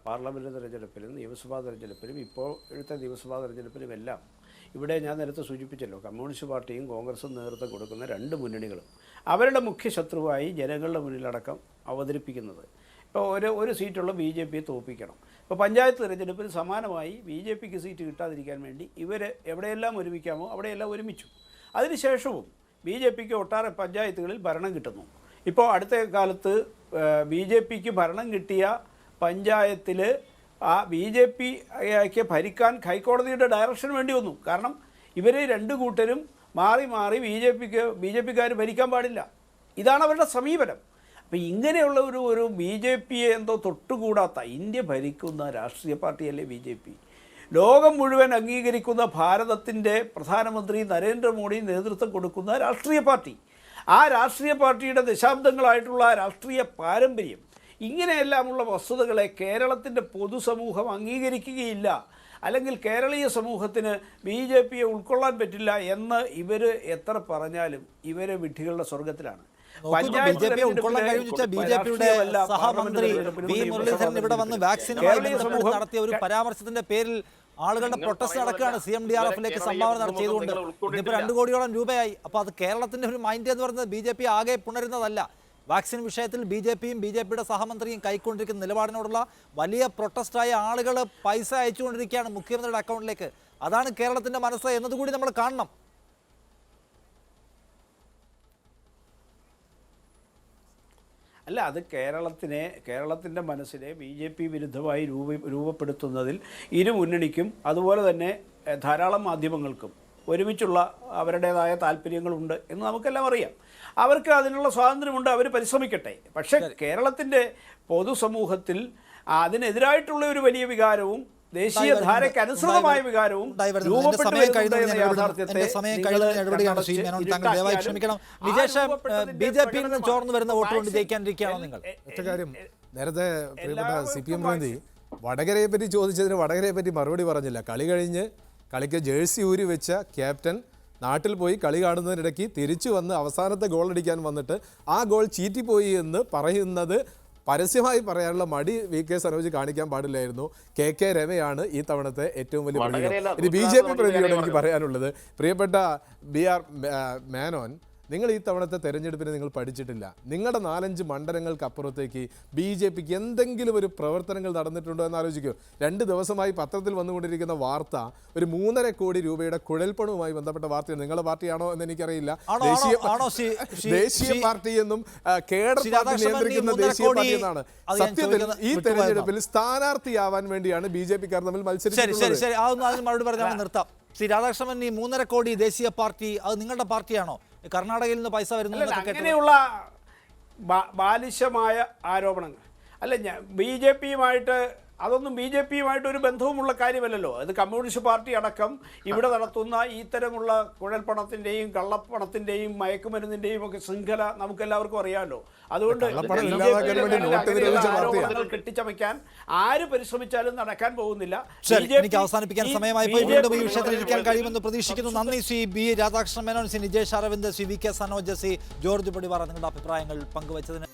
പാർലമെൻറ്റ് തെരഞ്ഞെടുപ്പിലും നിയമസഭാ തെരഞ്ഞെടുപ്പിലും ഇപ്പോഴത്തെ നിയമസഭാ തെരഞ്ഞെടുപ്പിലും എല്ലാം ഇവിടെ ഞാൻ നേരത്തെ സൂചിപ്പിച്ചല്ലോ, കമ്മ്യൂണിസ്റ്റ് പാർട്ടിയും കോൺഗ്രസും നേതൃത്വം കൊടുക്കുന്ന രണ്ട് മുന്നണികളും അവരുടെ മുഖ്യ ശത്രുവായി ജനങ്ങളുടെ മുന്നിലടക്കം അവതരിപ്പിക്കുന്നത് ഇപ്പോൾ ഒരു സീറ്റുള്ള BJP തോൽപ്പിക്കണം. ഇപ്പോൾ പഞ്ചായത്ത് തെരഞ്ഞെടുപ്പിൽ സമാനമായി BJPക്ക് സീറ്റ് കിട്ടാതിരിക്കാൻ വേണ്ടി ഇവർ എവിടെയെല്ലാം ഒരുമിക്കാമോ അവിടെയെല്ലാം ഒരുമിച്ചു. അതിനുശേഷവും BJPക്ക് ഒട്ടാറെ പഞ്ചായത്തുകളിൽ ഭരണം കിട്ടുന്നു. ഇപ്പോൾ അടുത്ത കാലത്ത് BJPക്ക് ഭരണം കിട്ടിയ പഞ്ചായത്തിൽ ആ BJPക്ക് ഭരിക്കാൻ ഹൈക്കോടതിയുടെ ഡയറക്ഷൻ വേണ്ടി വന്നു. കാരണം ഇവർ രണ്ട് കൂട്ടരും മാറി മാറി BJPക്കാർ ഭരിക്കാൻ പാടില്ല. ഇതാണ് അവരുടെ സമീപനം. അപ്പോൾ ഇങ്ങനെയുള്ള ഒരു BJPയെ എന്തോ തൊട്ടുകൂടാത്ത ഇന്ത്യ ഭരിക്കുന്ന രാഷ്ട്രീയ പാർട്ടിയല്ലേ BJP. ലോകം മുഴുവൻ അംഗീകരിക്കുന്ന ഭാരതത്തിൻ്റെ പ്രധാനമന്ത്രി നരേന്ദ്രമോദി നേതൃത്വം കൊടുക്കുന്ന രാഷ്ട്രീയ പാർട്ടി, ആ രാഷ്ട്രീയ പാർട്ടിയുടെ ദശാബ്ദങ്ങളായിട്ടുള്ള രാഷ്ട്രീയ പാരമ്പര്യം, ഇങ്ങനെയെല്ലാമുള്ള വസ്തുതകളെ കേരളത്തിൻ്റെ പൊതുസമൂഹം അംഗീകരിക്കുകയില്ല, അല്ലെങ്കിൽ കേരളീയ സമൂഹത്തിന് BJPയെ ഉൾക്കൊള്ളാൻ പറ്റില്ല എന്ന് ഇവർ എത്ര പറഞ്ഞാലും ഇവരെ വിഡ്ഢികളുടെ സ്വർഗത്തിലാണ്. BJPയെ ഉൾക്കൊള്ളാൻ കഴിഞ്ഞ BJPയുടെ സഹമന്ത്രി വി മുരളീധരൻ ഇവിടെ വന്ന് വാക്സിനുമായി ബന്ധപ്പെട്ട് നടത്തിയ ഒരു പരാമർശത്തിന്റെ പേരിൽ ആളുകളുടെ പ്രൊട്ടസ്റ്റ് നടക്കുകയാണ്. CMDRFിലേക്ക് സംഭാവന ചെയ്തുകൊണ്ട് ഇതിപ്പോൾ 2 കോടിയോളം രൂപയായി. അപ്പോൾ അത് കേരളത്തിന്റെ ഒരു മൈൻഡ് എന്ന് പറയുന്നത് BJP ആകെ പുണരുന്നതല്ല. വാക്സിൻ വിഷയത്തിൽ BJPയും BJPയുടെ സഹമന്ത്രിയും കൈക്കൊണ്ടിരിക്കുന്ന നിലപാടിനോടുള്ള വലിയ പ്രൊട്ടസ്റ്റായ ആളുകൾ പൈസ അയച്ചുകൊണ്ടിരിക്കുകയാണ് മുഖ്യമന്ത്രിയുടെ അക്കൗണ്ടിലേക്ക്. അതാണ് കേരളത്തിന്റെ മനസ്സ് എന്നതുകൂടി നമ്മൾ കാണണം. അല്ല, അത് കേരളത്തിൻ്റെ മനസ്സിനെ BJP വിരുദ്ധമായി രൂപപ്പെടുത്തുന്നതിൽ ഇരു മുന്നണിക്കും അതുപോലെ തന്നെ ധാരാളം മാധ്യമങ്ങൾക്കും ഒരുമിച്ചുള്ള അവരുടേതായ താല്പര്യങ്ങളുണ്ട് എന്ന് നമുക്കെല്ലാം അറിയാം. അവർക്ക് അതിനുള്ള സ്വാതന്ത്ര്യമുണ്ട്, അവർ പരിശ്രമിക്കട്ടെ. പക്ഷേ കേരളത്തിൻ്റെ പൊതുസമൂഹത്തിൽ അതിനെതിരായിട്ടുള്ള ഒരു വലിയ വികാരവും ദേശീയ ധാരയ്ക്ക് അനുസൃതമായ വികാരവും BJPയിൽ നിന്ന് ചോർന്നു വരുന്ന വോട്ട് കൊണ്ട് ജയിക്കാനിരിക്കുകയാണോ നിങ്ങൾ? ഒറ്റ കാര്യം, നേരത്തെ പ്രിയപ്പെട്ട CPM പ്രതിനിധി വടകരയെ പറ്റി ചോദിച്ചതിന് വടകരയെ പറ്റി മറുപടി പറഞ്ഞില്ല. കളി കഴിഞ്ഞ് കളിക്ക് ജേഴ്സി ഊരി വെച്ച ക്യാപ്റ്റൻ നാട്ടിൽ പോയി കളി കാണുന്നതിനിടയ്ക്ക് തിരിച്ചു വന്ന് അവസാനത്തെ ഗോൾ അടിക്കാൻ വന്നിട്ട് ആ ഗോൾ ചീറ്റിപ്പോയി എന്ന് പറയുന്നത് പരസ്യമായി പറയാനുള്ള മടി VK സനോജ് കാണിക്കാൻ പാടില്ലായിരുന്നു. KK രമയാണ് ഈ തവണത്തെ ഏറ്റവും വലിയ പ്രതിനിധി. ഇനി BJP പ്രതിനിധിയോട് എനിക്ക് പറയാനുള്ളത്, പ്രിയപ്പെട്ട BR മേനോൻ, നിങ്ങൾ ഈ തവണത്തെ തെരഞ്ഞെടുപ്പിനെ നിങ്ങൾ പഠിച്ചിട്ടില്ല. നിങ്ങളുടെ 4-5 മണ്ഡലങ്ങൾക്ക് അപ്പുറത്തേക്ക് BJPക്ക് എന്തെങ്കിലും ഒരു പ്രവർത്തനങ്ങൾ നടന്നിട്ടുണ്ടോ എന്ന് ആലോചിക്കൂ. 2 ദിവസമായി പത്രത്തിൽ വന്നുകൊണ്ടിരിക്കുന്ന വാർത്ത ഒരു 3.5 കോടി രൂപയുടെ കുഴൽപ്പണവുമായി ബന്ധപ്പെട്ട വാർത്തയാണ്. നിങ്ങളുടെ പാർട്ടിയാണോ എന്ന് എനിക്കറിയില്ല. ദേശീയ പാർട്ടി എന്നും കേഡർ പാർട്ടി നിയന്ത്രിക്കുന്ന ദേശീയ പാർട്ടി എന്നാണ്. സത്യത്തിൽ ഈ തെരഞ്ഞെടുപ്പിൽ സ്ഥാനാർത്ഥിയാവാൻ വേണ്ടിയാണ് BJPക്കാർ തമ്മിൽ മത്സരിക്കുന്നത്. നിർത്താം. ശ്രീ രാധാകൃഷ്ണൻ, ഈ 3.5 കോടി ദേശീയ പാർട്ടി അത് നിങ്ങളുടെ പാർട്ടിയാണോ? കർണാടകയിൽ നിന്ന് പൈസ വരുന്നു അങ്ങനെയുള്ള ബാലിശമായ ആരോപണങ്ങൾ അല്ല. BJPയുമായിട്ട് അതൊന്നും BJPയുമായിട്ട് ഒരു ബന്ധവുമുള്ള കാര്യമല്ലല്ലോ. അത് കമ്മ്യൂണിസ്റ്റ് പാർട്ടി അടക്കം ഇവിടെ നടത്തുന്ന ഇത്തരമുള്ള കുഴൽപ്പണത്തിൻ്റെയും കള്ളപ്പണത്തിൻ്റെയും മയക്കുമരുന്നിൻ്റെയും ഒക്കെ ശൃംഖല നമുക്കെല്ലാവർക്കും അറിയാമല്ലോ. അതുകൊണ്ട് ആരോപണങ്ങൾ കെട്ടിച്ചമയ്ക്കാൻ ആര് പരിശ്രമിച്ചാലും നടക്കാൻ പോകുന്നില്ല. എനിക്ക് അവസാനിപ്പിക്കാൻ സമയമായി പോയി. വീണ്ടും ഈ വിഷയത്തിൽ ഇരിക്കാൻ കഴിയുമെന്ന് പ്രതീക്ഷിക്കുന്നു. നന്ദി Shri B Radhakrishnan Menon, Shri Nijesh Aravind, Shri VK Sanoj, Shri George Padivara, നിങ്ങളുടെ അഭിപ്രായങ്ങൾ പങ്കുവച്ചതിന്.